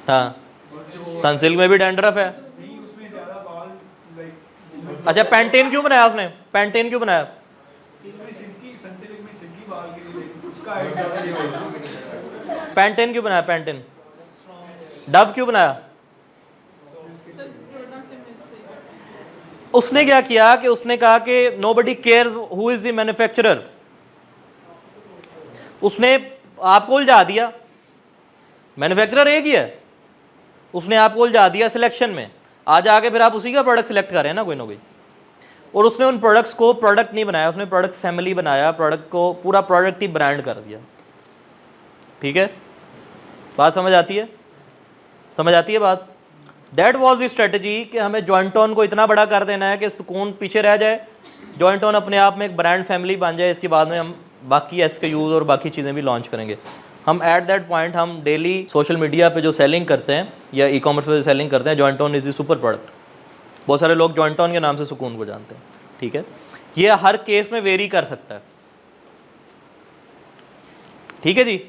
Speaker 1: हाँ,
Speaker 4: और जो
Speaker 1: सनसिल्क में भी डैंड्रफ है।
Speaker 4: नहीं उसमें ज़्यादा बाल लाइक
Speaker 1: अच्छा, पैंटेन क्यों बनाया उसने? पैंटेन क्यों बनाया?
Speaker 4: उसमें सिल्की सनसिल्क में सिल्की बाल के लिए उसका ऐड ज़्यादा ये होगा।
Speaker 1: पैंटेन क्यों बनाया? पैंटेन डव क्यों बनाया?
Speaker 3: सर प्रोडक्ट इमेज से
Speaker 1: उसने क्या किया कि उसने कहा कि nobody cares who is the manufacturer. उसने आपको उलझा दिया, मैन्युफैक्चरर एक ही है, उसने आपको उलझा दिया सिलेक्शन में। आज आके फिर आप उसी का प्रोडक्ट सिलेक्ट कर रहे हैं ना कोई ना कोई। और उसने उन प्रोडक्ट्स को प्रोडक्ट नहीं बनाया, उसने प्रोडक्ट फैमिली बनाया, प्रोडक्ट को पूरा प्रोडक्ट ही ब्रांड कर दिया। ठीक है, बात समझ आती है? समझ आती है बात? दैट वॉज द स्ट्रेटजी कि हमें जॉइंटोन को इतना बड़ा कर देना है कि सुकून पीछे रह जाए, जॉइंटोन अपने आप में एक ब्रांड फैमिली बन जाए। इसके बाद में हम बाकी SKUs और बाकी चीज़ें भी लॉन्च करेंगे। हम एट दैट पॉइंट हम डेली सोशल मीडिया पे जो सेलिंग करते हैं या ई-कॉमर्स पे जो सेलिंग करते हैं, जॉइंटोन इज़ द सुपर प्रोडक्ट। बहुत सारे लोग जॉइंटोन के नाम से सुकून को जानते हैं। ठीक है, ये हर केस में वेरी कर सकता है। ठीक है जी,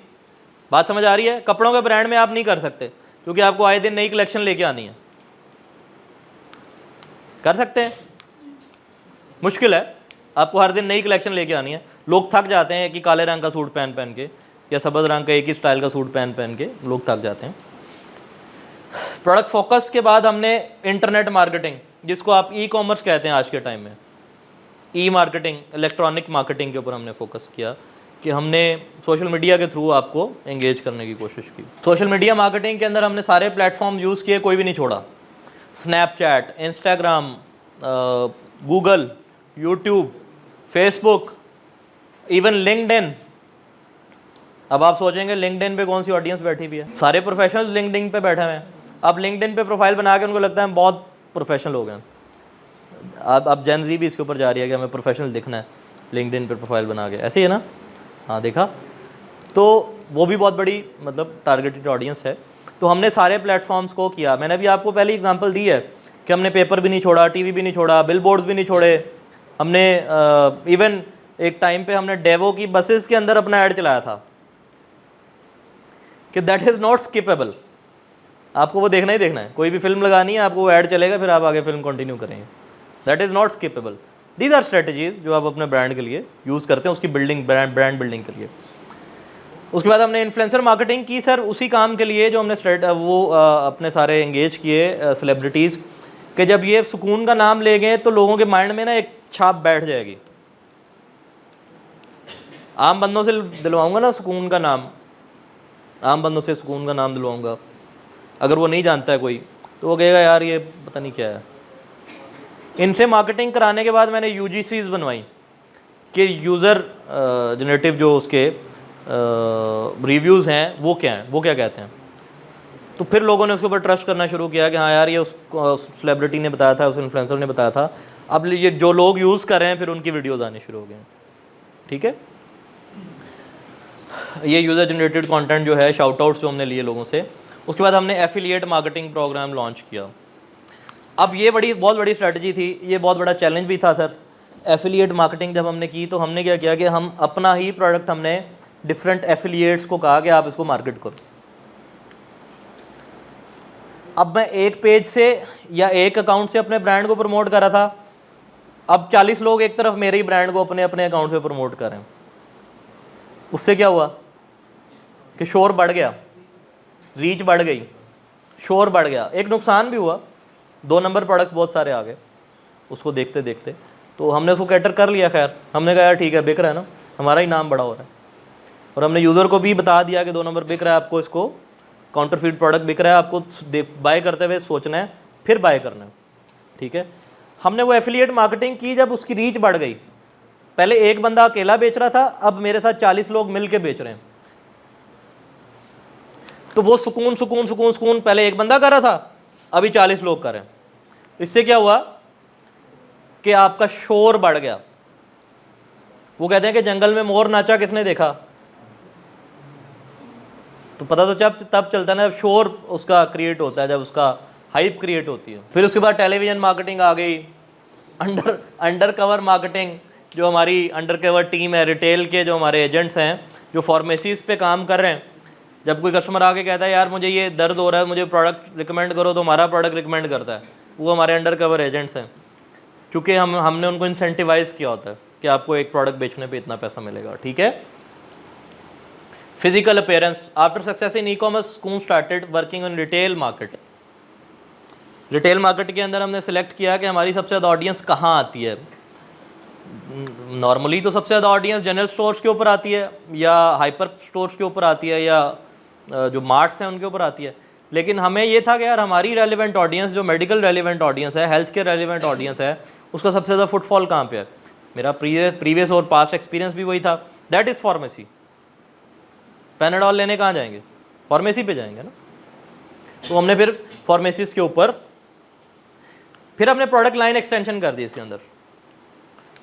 Speaker 1: बात समझ आ रही है? कपड़ों के ब्रांड में आप नहीं कर सकते क्योंकि आपको आए दिन नई कलेक्शन लेके आनी है। कर सकते हैं? मुश्किल है, आपको हर दिन नई कलेक्शन लेके आनी है। लोग थक जाते हैं कि काले रंग का सूट पहन पहन के या सब्ज रंग का एक ही स्टाइल का सूट पहन पहन के लोग थक जाते हैं। प्रोडक्ट फोकस के बाद हमने इंटरनेट मार्केटिंग, जिसको आप ई-कॉमर्स कहते हैं आज के टाइम में, ई मार्केटिंग, इलेक्ट्रॉनिक मार्केटिंग के ऊपर हमने फोकस किया कि हमने सोशल मीडिया के थ्रू आपको एंगेज करने की कोशिश की। सोशल मीडिया मार्केटिंग के अंदर हमने सारे प्लेटफॉर्म यूज़ किए, कोई भी नहीं छोड़ा। Snapchat, Instagram, Google, YouTube, Facebook, even LinkedIn. अब आप सोचेंगे लिंक्डइन पे कौन सी ऑडियंस बैठी हुई है? सारे प्रोफेशनल लिंक्डइन पे बैठे हुए हैं। अब लिंक्डइन पे प्रोफाइल बना के उनको लगता है हम बहुत प्रोफेशनल हो गए हैं। अब जेन ज़ी भी इसके ऊपर जा रही है कि हमें प्रोफेशनल दिखना है लिंक्डइन पे प्रोफाइल बना के। ऐसे ही है ना? हाँ, देखा? तो वो भी बहुत बड़ी मतलब टारगेटेड ऑडियंस है। तो हमने सारे प्लेटफॉर्म्स को किया। मैंने भी आपको पहले एग्जांपल दी है कि हमने पेपर भी नहीं छोड़ा, टीवी भी नहीं छोड़ा, बिल बोर्ड्स भी नहीं छोड़े। हमने इवन एक टाइम पे हमने डेवो की बसेस के अंदर अपना ऐड चलाया था कि दैट इज़ नॉट स्किपेबल। आपको वो देखना ही देखना है, कोई भी फिल्म लगानी है आपको वो ऐड चलेगा, फिर आप आगे फिल्म कंटिन्यू करेंगे। That is not skippable. These are strategies जो आप अपने ब्रांड के लिए यूज़ करते हैं, उसकी बिल्डिंग, ब्रांड बिल्डिंग के लिए। उसके बाद हमने इन्फ्लुएंसर मार्केटिंग की सर, उसी काम के लिए जो हमने अपने सारे एंगेज किए सेलिब्रिटीज़ कि जब ये सुकून का नाम ले गए तो लोगों के माइंड में ना एक छाप बैठ जाएगी। आम बंदों से दिलवाऊंगा ना सुकून का नाम, आम बंदों से सुकून का नाम दिलवाऊंगा, अगर वो नहीं जानता है कोई तो वो कहेगा यार ये पता नहीं क्या है। इनसे मार्केटिंग कराने के बाद मैंने UGCs बनवाई कि यूज़र जनरेटिव जो उसके रिव्यूज़ हैं वो क्या हैं, वो क्या कहते हैं। तो फिर लोगों ने उसके ऊपर ट्रस्ट करना शुरू किया कि हाँ यार ये उस सेलिब्रिटी ने बताया था, उस इन्फ्लुएंसर ने बताया था। अब ये जो लोग यूज़ कर रहे हैं फिर उनकी वीडियोज़ आनी शुरू हो गई। ठीक है, ये यूज़र जनरेटेड कंटेंट जो है, शाउट आउट्स जो हमने लिए लोगों से। उसके बाद हमने एफिलिएट मार्केटिंग प्रोग्राम लॉन्च किया। अब ये बहुत बड़ी स्ट्रेटजी थी, ये बहुत बड़ा चैलेंज भी था सर। एफिलिएट मार्केटिंग जब हमने की तो हमने क्या किया कि हम अपना ही प्रोडक्ट हमने डिफरेंट एफिलिएट्स को कहा कि आप इसको मार्केट करो। अब मैं एक पेज से या एक अकाउंट से अपने ब्रांड को प्रमोट कर रहा था, अब 40 लोग एक तरफ मेरे ही ब्रांड को अपने अपने अकाउंट पे प्रमोट कर रहे हैं। उससे क्या हुआ कि शोर बढ़ गया, रीच बढ़ गई, शोर बढ़ गया। एक नुकसान भी हुआ, 2 नंबर प्रोडक्ट्स बहुत सारे आ गए उसको देखते देखते। तो हमने उसको कैटर कर लिया। खैर हमने कहा यार ठीक है, बिक रहा है ना, हमारा ही नाम बड़ा हो रहा है। और हमने यूज़र को भी बता दिया कि 2 नंबर बिक रहा है, आपको इसको काउंटरफीट प्रोडक्ट बिक रहा है, आपको बाय करते हुए सोचना है फिर बाय करना है। ठीक है, हमने वो एफिलिएट मार्केटिंग की जब उसकी रीच बढ़ गई। पहले एक बंदा अकेला बेच रहा था, अब मेरे साथ 40 लोग मिल के बेच रहे हैं। तो वो सुकून सुकून सुकून सुकून पहले एक बंदा कर रहा था, अभी 40 लोग कर रहे हैं। इससे क्या हुआ कि आपका शोर बढ़ गया। वो कहते हैं कि जंगल में मोर नाचा किसने देखा, तो पता तो तब चलता है ना, जब शोर उसका क्रिएट होता है, जब उसका हाइप क्रिएट होती है। फिर उसके बाद टेलीविज़न मार्केटिंग आ गई, अंडर कवर मार्केटिंग, जो हमारी अंडर कवर टीम है, रिटेल के जो हमारे एजेंट्स हैं जो फार्मेसीज़ पे काम कर रहे हैं, जब कोई कस्टमर आके कहता है यार मुझे ये दर्द हो रहा है, मुझे प्रोडक्ट रिकमेंड करो, तो हमारा प्रोडक्ट रिकमेंड करता है, वो हमारे अंडर कवर एजेंट्स हैं, क्योंकि हमने उनको इंसेंटिवाइज किया होता है कि आपको एक प्रोडक्ट बेचने पे इतना पैसा मिलेगा, ठीक है। Physical appearance, after success in e-commerce Skoon started working on retail market. Retail market के अंदर हमने सेलेक्ट किया कि हमारी सबसे ज़्यादा ऑडियंस कहाँ आती है। नॉर्मली तो सबसे ज़्यादा ऑडियंस जनरल स्टोर्स के ऊपर आती है, या हाइपर स्टोर्स के ऊपर आती है, या जो मार्ट्स हैं उनके ऊपर आती है, लेकिन हमें ये था कि यार हमारी रेलिवेंट ऑडियंस जो मेडिकल रेलिवेंट ऑडियंस है, हेल्थ केयर रेलिवेंट ऑडियंस है, उसका सबसे ज़्यादा फुटफॉल कहाँ पे है। मेरा प्रीवियस और पास्ट एक्सपीरियंस भी वही था, दैट इज़ फार्मेसी। पैनाडॉल लेने कहाँ जाएंगे, फार्मेसी पे जाएंगे ना। तो हमने फिर फार्मेसीज के ऊपर फिर हमने प्रोडक्ट लाइन एक्सटेंशन कर दी इसके अंदर।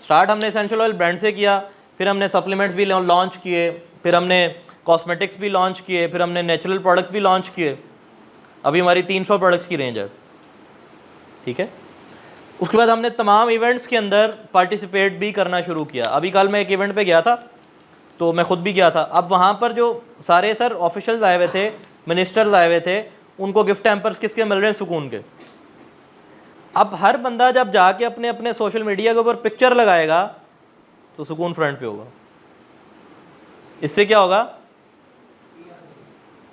Speaker 1: स्टार्ट हमने एसेंशियल ऑयल ब्रांड से किया, फिर हमने सप्लीमेंट्स भी लॉन्च किए, फिर हमने कॉस्मेटिक्स भी लॉन्च किए, फिर हमने नेचुरल प्रोडक्ट्स भी लॉन्च किए। अभी हमारी 300 प्रोडक्ट्स की रेंज है, ठीक है। उसके बाद हमने तमाम इवेंट्स के अंदर पार्टिसिपेट भी करना शुरू किया। अभी कल मैं एक इवेंट पे गया था, तो मैं खुद भी गया था। अब वहाँ पर जो सारे सर ऑफिशियल्स आए हुए थे, मिनिस्टर्स आए हुए थे, उनको गिफ्ट हैम्पर्स किसके मिल रहे हैं, सुकून के। अब हर बंदा जब जाके अपने अपने सोशल मीडिया के ऊपर पिक्चर लगाएगा तो सुकून फ्रंट पे होगा। इससे क्या होगा,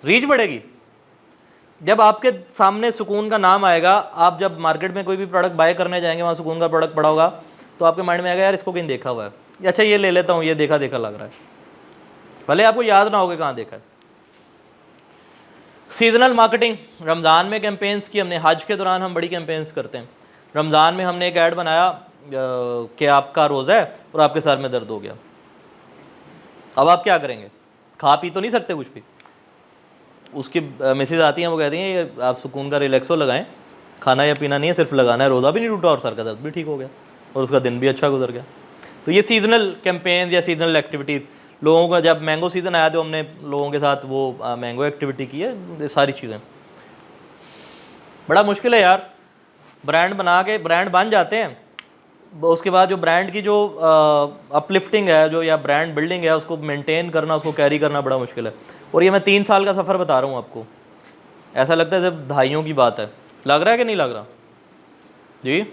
Speaker 1: रीच बढ़ेगी। जब आपके सामने सुकून का नाम आएगा, आप जब मार्केट में कोई भी प्रोडक्ट बाय करने जाएंगे, वहाँ सुकून का प्रोडक्ट पड़ा होगा, तो आपके माइंड में आएगा यार इसको कहीं देखा हुआ है, अच्छा ये ले लेता हूँ, ये देखा देखा लग रहा है, भले आपको याद ना होगा कहाँ देखा है। सीजनल मार्केटिंग, रमज़ान में कैंपेन्स की हमने, हज के दौरान हम बड़ी कैंपेन्स करते हैं। रमज़ान में हमने एक ऐड बनाया कि आपका रोज़ा है और आपके सर में दर्द हो गया, अब आप क्या करेंगे, खा पी तो नहीं सकते कुछ भी। उसकी मैसेज आती हैं, वो कहती हैं ये आप सुकून का रिलैक्सो लगाएं, खाना या पीना नहीं है, सिर्फ लगाना है, रोज़ा भी नहीं टूटा और सर का दर्द भी ठीक हो गया और उसका दिन भी अच्छा गुजर गया। तो ये सीजनल कैंपेन या सीजनल एक्टिविटीज़, लोगों का जब मैंगो सीज़न आया तो हमने लोगों के साथ वो मैंगो एक्टिविटी की है, ये सारी चीज़ें। बड़ा मुश्किल है यार, ब्रांड बना के ब्रांड बन जाते हैं, उसके बाद जो ब्रांड की जो अपलिफ्टिंग है जो या ब्रांड बिल्डिंग है, उसको मेंटेन करना, उसको कैरी करना बड़ा मुश्किल है। और ये मैं 3 साल का सफ़र बता रहा हूँ आपको, ऐसा लगता है जब दहाइयों की बात है। लग रहा है कि नहीं लग रहा जी?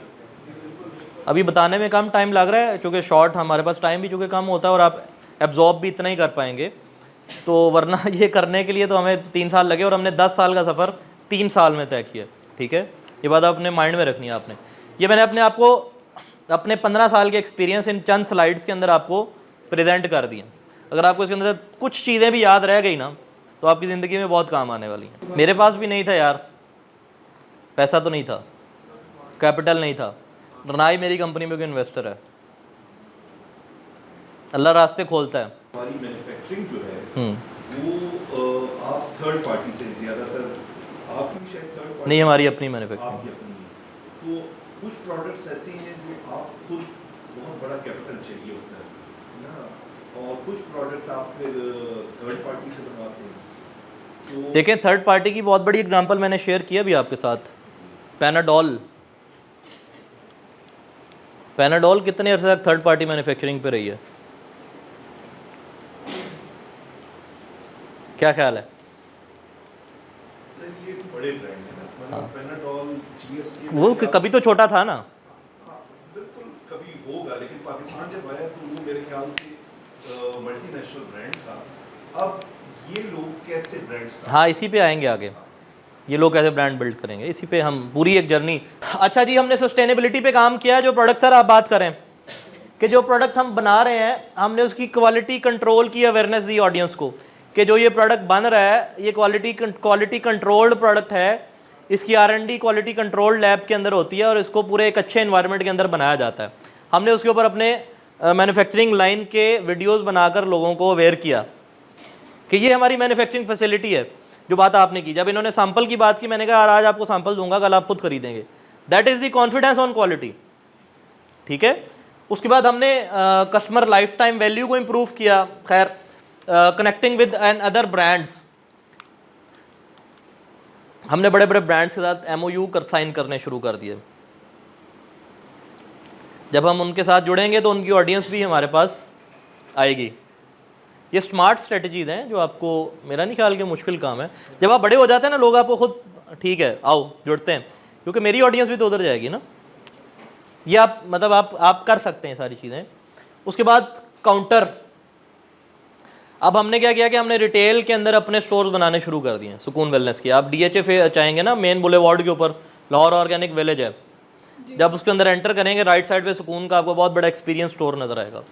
Speaker 1: अभी बताने में कम टाइम लग रहा है क्योंकि शॉर्ट हमारे पास टाइम भी चूँकि कम होता है और आप एब्जॉर्ब भी इतना ही कर पाएंगे, तो वरना ये करने के लिए तो हमें 3 साल लगे और हमने 10 साल का सफ़र 3 साल में तय किया, ठीक है। ये बात अपने माइंड में रखनी है आपने। ये मैंने अपने आप को अपने 15 साल के एक्सपीरियंस इन चंद स्लाइड्स के अंदर आपको प्रेजेंट कर दिए। अगर आपको इसके अंदर कुछ चीज़ें भी याद रह गई ना, तो आपकी ज़िंदगी में बहुत काम आने वाली है। मेरे पास भी नहीं था यार, पैसा तो नहीं था, कैपिटल नहीं था, ना ही मेरी कंपनी में कोई इन्वेस्टर है। अल्लाह रास्ते खोलता है।
Speaker 2: हमारी मैन्युफैक्चरिंग जो है वो आप थर्ड पार्टी से ज़्यादातर, आपकी भी शायद थर्ड पार्टी
Speaker 1: नहीं, हमारी अपनी मैन्युफैक्चरिंग।
Speaker 2: आपकी अपनी है। तो कुछ प्रोडक्ट्स ऐसे हैं जो आप खुद बहुत बड़ा कैपिटल चाहिए होता है ना, और कुछ प्रोडक्ट आप फिर थर्ड पार्टी से बनवाते हैं। तो
Speaker 1: देखें, थर्ड पार्टी की बहुत बड़ी एग्जांपल मैंने शेयर किया भी आपके साथ, पैनाडॉल। पैनाडॉल कितने अर्से तक थर्ड पार्टी मैन्युफैक्चरिंग पे रही है, क्या ख्याल है?
Speaker 2: सर ये बड़े ब्रांड है ना,
Speaker 1: हाँ।
Speaker 2: पैनाडॉल, जीएसटी,
Speaker 1: वो कभी तो छोटा था ना।
Speaker 2: हाँ, बिल्कुल कभी होगा, लेकिन पाकिस्तान जब आया तो वो मेरे ख्याल से मल्टीनेशनल ब्रांड था। अब ये लोग कैसे ब्रांड,
Speaker 1: हाँ, इसी पे आएंगे आगे, ये लोग कैसे ब्रांड बिल्ड करेंगे, इसी पे हम पूरी एक जर्नी। अच्छा जी, हमने सस्टेनेबिलिटी पे काम किया। जो प्रोडक्ट सर आप बात करें कि जो प्रोडक्ट हम बना रहे हैं, हमने उसकी क्वालिटी कंट्रोल की अवेयरनेस दी ऑडियंस को कि जो ये प्रोडक्ट बन रहा है ये क्वालिटी कंट्रोल्ड प्रोडक्ट है, इसकी R&D क्वालिटी कंट्रोल्ड लैब के अंदर होती है और इसको पूरे एक अच्छे एनवायरनमेंट के अंदर बनाया जाता है। हमने उसके ऊपर अपने मैन्युफैक्चरिंग लाइन के वीडियोस बनाकर लोगों को अवेयर किया कि ये हमारी मैन्युफैक्चरिंग फैसिलिटी है। जो बात आपने की, जब इन्होंने सैंपल की बात की, मैंने कहा आज आपको सैंपल दूंगा, कल आप खुद खरीदेंगे। That is the confidence on quality, ठीक है। उसके बाद हमने कस्टमर लाइफ टाइम वैल्यू को इम्प्रूव किया। खैर, connecting with and other brands, हमने बड़े बड़े ब्रांड्स के साथ MOU साइन करने शुरू कर दिए। जब हम उनके साथ जुड़ेंगे तो उनकी ऑडियंस भी हमारे पास आएगी। ये स्मार्ट स्ट्रेटजीज़ हैं जो आपको, मेरा नहीं ख्याल कि मुश्किल काम है। जब आप बड़े हो जाते हैं ना, लोग आपको खुद ठीक है आओ जुड़ते हैं, क्योंकि मेरी ऑडियंस भी तो उधर जाएगी ना। ये आप मतलब आप कर सकते हैं सारी चीज़ें। उसके बाद काउंटर, अब हमने क्या किया कि हमने रिटेल के अंदर अपने स्टोर्स बनाने शुरू कर दिए हैं। सुकून वेलनेस के आप DHA चाहेंगे ना, मेन बुलेवार्ड के ऊपर लाहौर ऑर्गेनिक विलेज है, जब उसके अंदर एंटर करेंगे राइट साइड पे सुकून का आपको बहुत बड़ा एक्सपीरियंस स्टोर नज़र आएगा।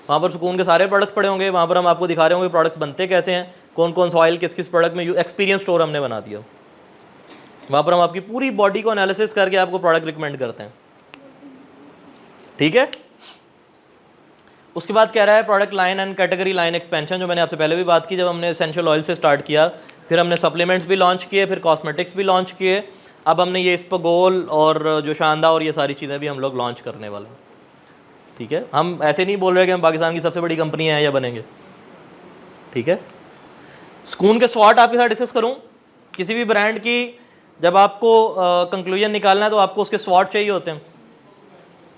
Speaker 1: वहाँ पर सुकून के सारे प्रोडक्ट्स पड़े होंगे, वहाँ पर हम आपको दिखा रहे होंगे प्रोडक्ट्स बनते कैसे हैं, कौन कौन सा ऑयल किस किस प्रोडक्ट में, एक्सपीरियंस स्टोर हमने बना दिया। वहाँ पर हम आपकी पूरी बॉडी को एनालिसिस करके आपको प्रोडक्ट रिकमेंड करते हैं, ठीक है। उसके बाद कह रहा है product line and category line expansion, जो मैंने आपसे पहले भी बात की। जब हमने एसेंशियल ऑयल से स्टार्ट किया, फिर हमने सप्लीमेंट्स भी लॉन्च किए, फिर कॉस्मेटिक्स भी लॉन्च किए, अब हमने ये स्पगोल और जो शानदार और ये सारी चीज़ें भी हम लोग लॉन्च करने वाले हैं, ठीक है। हम ऐसे नहीं बोल रहे कि हम पाकिस्तान की सबसे बड़ी कंपनी हैं या बनेंगे, ठीक है। सुकून के स्वॉट आपके साथ डिस्कस करूं। किसी भी ब्रांड की जब आपको कंक्लूजन निकालना है तो आपको उसके स्वॉट चाहिए होते हैं,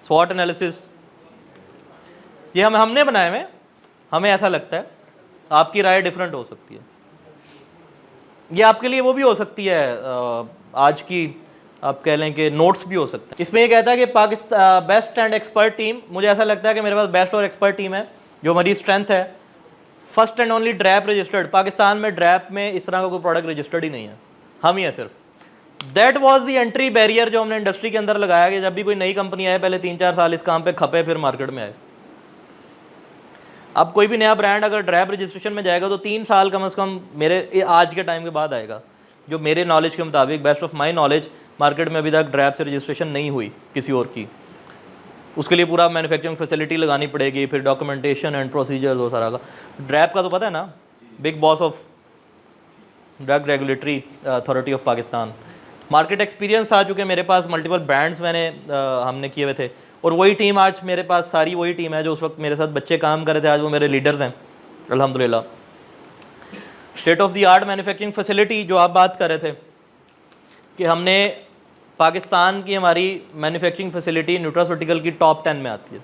Speaker 1: स्वॉट एनालिसिस। ये हमने बनाए हुए, हमें ऐसा लगता है, आपकी राय डिफरेंट हो सकती है। ये आपके लिए वो भी हो सकती है, आज की आप कह लें कि नोट्स भी हो सकते हैं। इसमें ये कहता है कि Pakistan best and expert team, मुझे ऐसा लगता है कि मेरे पास बेस्ट और एक्सपर्ट टीम है, जो हमारी स्ट्रेंथ है। First and only DRAP registered, Pakistan में ड्रैप में इस तरह का कोई प्रोडक्ट रजिस्टर्ड ही नहीं है, हम ही है सिर्फ। That was the entry barrier जो हमने इंडस्ट्री के अंदर लगाया कि जब भी कोई नई कंपनी आए पहले 3-4 साल इस काम पे खपे, फिर मार्केट में आए। अब कोई भी नया ब्रांड अगर ड्रैप रजिस्ट्रेशन में जाएगा तो 3 साल कम से कम मेरे आज के टाइम के बाद आएगा, जो मेरे नॉलेज के मुताबिक, best of my knowledge, market में अभी तक ड्रैप से रजिस्ट्रेशन नहीं हुई किसी और की। उसके लिए पूरा मैन्युफैक्चरिंग फैसिलिटी लगानी पड़ेगी, फिर डॉक्यूमेंटेशन एंड प्रोसीजर वो सारा का। ड्रैप का तो पता है ना, big boss of drug regulatory authority of Pakistan. Market experience आ चुके मेरे पास, मल्टीपल ब्रांड्स हमने किए हुए थे, और वही टीम आज मेरे पास, सारी वही टीम है जो उस वक्त मेरे साथ बच्चे काम कर रहे थे, आज वो मेरे लीडर्स हैं अल्हम्दुलिल्लाह। State of the art manufacturing facility जो आप बात कर रहे थे कि हमने पाकिस्तान की, हमारी मैन्युफैक्चरिंग फैसिलिटी न्यूट्रास्यूटिकल की टॉप 10 में आती है।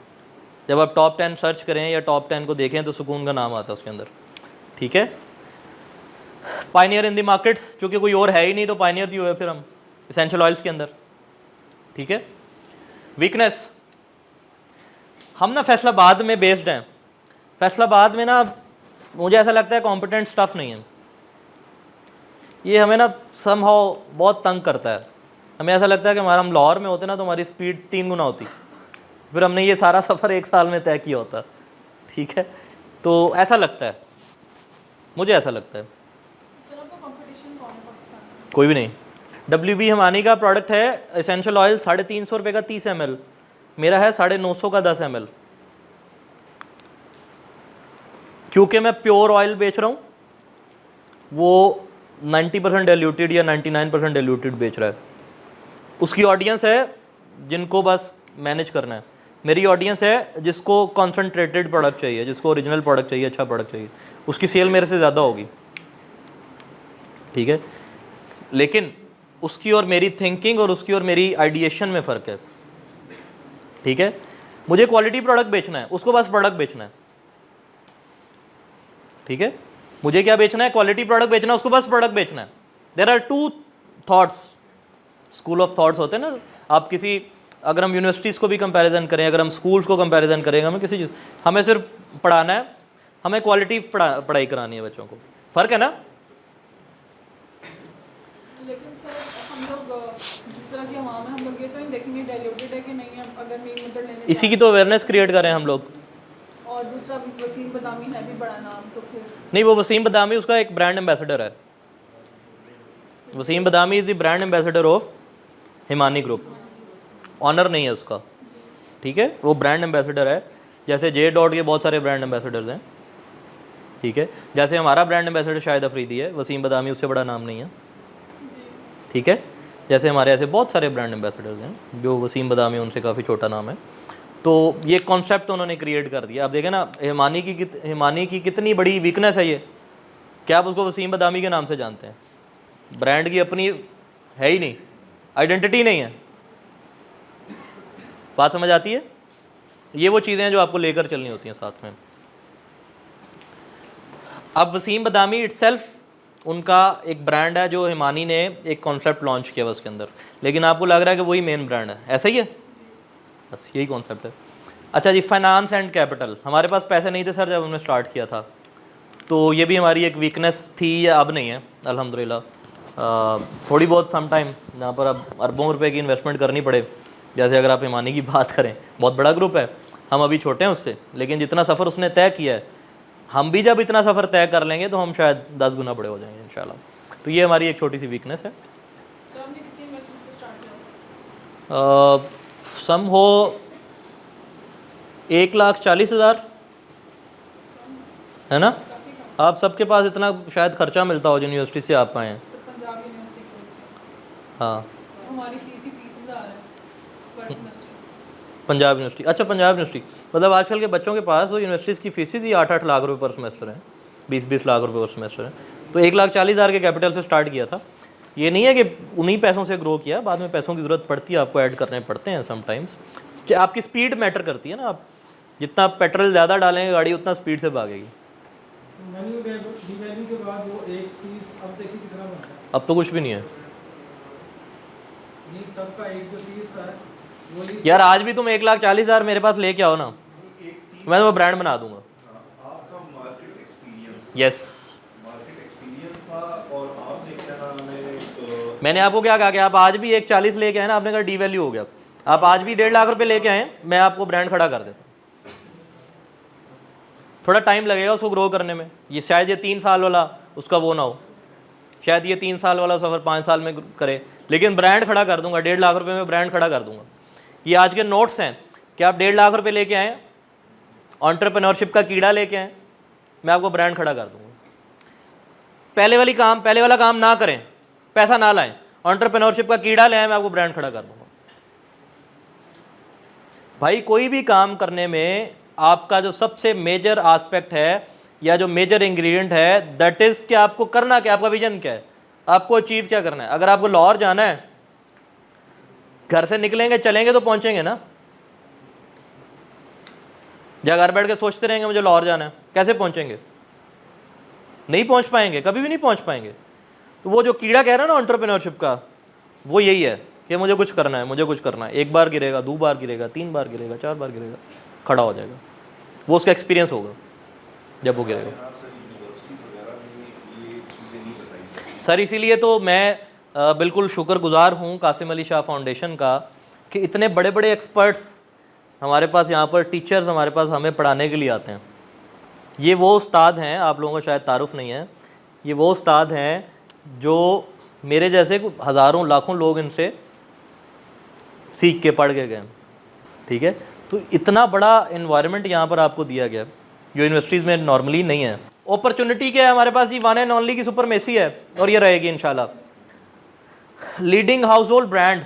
Speaker 1: जब आप टॉप 10 सर्च करें या टॉप 10 को देखें तो सुकून का नाम आता है उसके अंदर, ठीक है। पायनियर इन द मार्केट, क्योंकि कोई और है ही नहीं तो पायनियर क्यों है फिर हम एसेंशियल ऑयल्स के अंदर, ठीक है। वीकनेस, हम ना फैसलाबाद में बेस्ड हैं। फैसलाबाद में ना मुझे ऐसा लगता है कॉम्पिटेंट स्टाफ नहीं है, ये हमें ना समहाउ बहुत तंग करता है। हमें ऐसा लगता है कि हमारा, हम लाहौर में होते ना तो हमारी स्पीड 3 गुना होती, फिर हमने ये सारा सफ़र 1 साल में तय किया होता, ठीक है। तो ऐसा लगता है, मुझे ऐसा लगता है।
Speaker 3: सर आपका कंपटीशन कौन है पाकिस्तान में?
Speaker 1: कोई भी नहीं। WB हिमानी का प्रोडक्ट है एसेंशियल ऑयल 350 रुपये का 30 ml, मेरा है 950 का 10 ml, क्योंकि मैं प्योर ऑयल बेच रहा हूँ, वो 90% डाइल्यूटेड या 99% डाइल्यूटेड बेच रहा है। उसकी ऑडियंस है जिनको बस मैनेज करना है। मेरी ऑडियंस है जिसको कॉन्सनट्रेटेड प्रोडक्ट चाहिए, जिसको ओरिजिनल प्रोडक्ट चाहिए, अच्छा प्रोडक्ट चाहिए, उसकी सेल मेरे से ज़्यादा होगी, ठीक है। लेकिन उसकी और मेरी थिंकिंग और उसकी और मेरी आइडिएशन में फ़र्क है, ठीक है। मुझे क्वालिटी प्रोडक्ट बेचना है, उसको बस प्रोडक्ट बेचना है, ठीक है। मुझे क्या बेचना है? क्वालिटी प्रोडक्ट बेचना है, उसको बस प्रोडक्ट बेचना है। There are 2 thoughts, school of thoughts होते हैं ना। आप किसी, अगर हम यूनिवर्सिटीज़ को भी कंपैरिजन करें, अगर हम स्कूल्स को कंपैरिजन करेंगे, हमें किसी चीज़, हमें सिर्फ पढ़ाना है, हमें क्वालिटी पढ़ाई करानी है बच्चों को, फ़र्क है ना।
Speaker 3: लेकिन सर हम लोग जिस तरह की हवा में हम लोग ये तो नहीं देखेंगे डाइल्यूटेड है कि नहीं है, अगर मेन मेथड लेने
Speaker 1: इसी की तो अवेयरनेस क्रिएट करें हम लोग।
Speaker 3: और दूसरा वसीम बदामी है भी बड़ा नाम, तो फिर
Speaker 1: नहीं, वो वसीम बदामी उसका एक ब्रांड एम्बेसडर है। Waseem Badami is the brand ambassador of Himani group, owner नहीं है उसका, ठीक है। वो ब्रांड एम्बेसडर है, जैसे जे डॉट के बहुत सारे ब्रांड एम्बेसडर्स हैं, ठीक है। जैसे हमारा ब्रांड एम्बेसडर शाहिद अफरीदी है, वसीम बदामी उससे बड़ा नाम नहीं है, ठीक है। जैसे हमारे ऐसे बहुत सारे ब्रांड एम्बेसडर्स हैं, जो वसीम बदामी उनसे काफ़ी छोटा नाम है। तो ये कॉन्सेप्ट उन्होंने क्रिएट कर दिया। आप देखें ना, हिमानी की कितनी बड़ी वीकनेस है ये, क्या आप उसको वसीम बदामी के नाम से जानते हैं? ब्रांड की अपनी है ही नहीं, आइडेंटिटी नहीं है। बात समझ आती है? ये वो चीज़ें हैं जो आपको लेकर चलनी होती हैं साथ में। अब वसीम बदामी इटसेल्फ उनका एक ब्रांड है जो हिमानी ने एक कॉन्सेप्ट लॉन्च किया हुआ उसके अंदर, लेकिन आपको लग रहा है कि वही मेन ब्रांड है, ऐसा ही है? बस यही कॉन्सेप्ट है। अच्छा जी, फाइनेंस एंड कैपिटल। हमारे पास पैसे नहीं थे सर जब हमने स्टार्ट किया था, तो ये भी हमारी एक वीकनेस थी, या अब नहीं है अल्हम्दुलिल्लाह। थोड़ी बहुत सम टाइम जहाँ पर अब अरबों रुपए की इन्वेस्टमेंट करनी पड़े, जैसे अगर आप हिमानी की बात करें, बहुत बड़ा ग्रुप है, हम अभी छोटे हैं उससे, लेकिन जितना सफ़र उसने तय किया है, हम भी जब इतना सफ़र तय कर लेंगे तो हम शायद 10 गुना बड़े हो जाएंगे इंशाल्लाह। तो ये हमारी एक छोटी सी वीकनेस है।
Speaker 3: सर आपने कितनी इन्वेस्टमेंट से स्टार्ट किया?
Speaker 1: सम हो 1,40,000 है ना?
Speaker 3: काफ़ी कम।
Speaker 1: आप सबके पास इतना शायद खर्चा मिलता हो जो यूनिवर्सिटी से आप आए हैं।
Speaker 3: सर पंजाब यूनिवर्सिटी की वजह से
Speaker 1: हाँ,
Speaker 3: हमारी फीस ही 30,000 है पर सेमेस्टर।
Speaker 1: पंजाब यूनिवर्सिटी। अच्छा, पंजाब यूनिवर्सिटी मतलब आजकल के बच्चों के पास तो यूनिवर्सिटीज़ की फीसेज ही 8-8 लाख रुपए पर सेमेस्टर हैं, 20-20 लाख रुपए पर सेमेस्टर है। तो 1,40,000 के कैपिटल से स्टार्ट किया था। ये नहीं है कि उन्हीं पैसों से ग्रो किया, बाद में पैसों की ज़रूरत पड़ती है, आपको ऐड करने पड़ते हैं समटाइम्स। आपकी स्पीड मैटर करती है ना, आप जितना पेट्रोल ज़्यादा डालेंगे गाड़ी उतना स्पीड से भागेगी।
Speaker 4: मैन्यू डिवैल्यू के बाद वो 1.30 अब देखिए कितना बनता है।
Speaker 1: अब तो कुछ भी नहीं है
Speaker 4: नहीं तब का 1.30 था वो लिस्ट।
Speaker 1: यार। आज भी तुम 1,40,000 मेरे पास लेके आओ ना, मैं वो ब्रांड बना दूंगा।
Speaker 2: आपका मार्केट एक्सपीरियंस
Speaker 1: यस,
Speaker 2: था और आपने क्या नाम है
Speaker 1: मैंने आपको क्या कहा कि आप आज भी 1,40 लेके आए ना, आपने कहा डी वैल्यू हो गया। आप आज भी 1.5 लाख रुपए लेके आए, मैं आपको ब्रांड खड़ा कर देता हूँ। थोड़ा टाइम लगेगा उसको ग्रो करने में, ये शायद ये 3 साल वाला उसका वो ना हो, शायद ये 3 साल वाला सफ़र 5 साल में करे, लेकिन ब्रांड खड़ा कर दूंगा। 1.5 लाख रुपए में ब्रांड खड़ा कर दूंगा। ये आज के नोट्स हैं कि आप 1.5 लाख रुपए लेके आए, एंटरप्रेन्योरशिप का कीड़ा लेके आए, मैं आपको ब्रांड खड़ा कर दूंगा। पहले वाला काम ना करें, पैसा ना लाएं, एंटरप्रेन्योरशिप का कीड़ा ले आए, मैं आपको ब्रांड खड़ा कर दूंगा। भाई कोई भी काम करने में आपका जो सबसे मेजर एस्पेक्ट है या जो मेजर इंग्रेडिएंट है, दैट इज कि आपको करना क्या, आपका विजन क्या है, आपको अचीव क्या करना है। अगर आपको लाहौर जाना है, घर से निकलेंगे चलेंगे तो पहुंचेंगे ना। या घर बैठ के सोचते रहेंगे मुझे लाहौर जाना है, कैसे पहुंचेंगे? नहीं पहुंच पाएंगे, कभी भी नहीं पहुंच पाएंगे। तो वो जो कीड़ा कह रहा है ना एंटरप्रेन्योरशिप का, वो यही है कि मुझे कुछ करना है, मुझे कुछ करना है। 1 बार गिरेगा, 2 बार गिरेगा, 3 बार गिरेगा, 4 बार गिरेगा, खड़ा हो जाएगा। वो उसका एक्सपीरियंस होगा जब वो गिरेगा। सर इसीलिए तो मैं बिल्कुल शुक्रगुजार हूँ कासिम अली शाह फाउंडेशन का कि इतने बड़े बड़े एक्सपर्ट्स हमारे पास यहाँ पर, टीचर्स हमारे पास हमें पढ़ाने के लिए आते हैं। ये वो उस्ताद हैं, आप लोगों को शायद तारुफ नहीं है, ये वो उस्ताद हैं जो मेरे जैसे हज़ारों लाखों लोग इनसे सीख के पढ़ के गए। ठीक है, तो इतना बड़ा इन्वायरमेंट यहाँ पर आपको दिया गया जो यूनिवर्सिटीज़ में नॉर्मली नहीं है। अपॉर्चुनिटी क्या है हमारे पास? ये वन एंड ओनली की सुपरमेसी है और ये रहेगी इंशाल्लाह। लीडिंग हाउस होल्ड ब्रांड,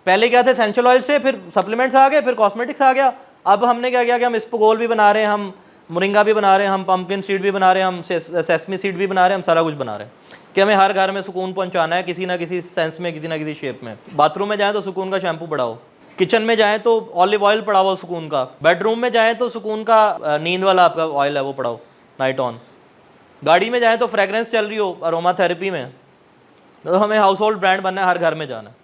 Speaker 1: पहले क्या थे? एसेंशियल ऑयल से, फिर सप्लीमेंट्स आ गए, फिर कॉस्मेटिक्स आ गया। अब हमने क्या किया कि हम इस्पगोल भी बना रहे हैं, हम मोरिंगा भी बना रहे हैं, हम पम्पकिन सीड भी बना रहे हैं, हम सेसमी सीड भी बना रहे हैं, हम सारा कुछ बना रहे हैं कि हमें हर घर में सुकून पहुंचाना है किसी ना किसी सेंस में, किसी ना किसी शेप में। बाथरूम में जाएँ तो सुकून का शैम्पू बढ़ाओ, किचन में जाएँ तो ऑलिव ऑयल पड़ा हुआ सुकून का, बेडरूम में जाएँ तो सुकून का नींद वाला आपका ऑयल है वो पड़ाओ नाइट ऑन, गाड़ी में जाएँ तो फ्रेगरेंस चल रही हो अरोमा थेरेपी में। तो हमें हाउस होल्ड ब्रांड बनना है, हर घर में जाना है।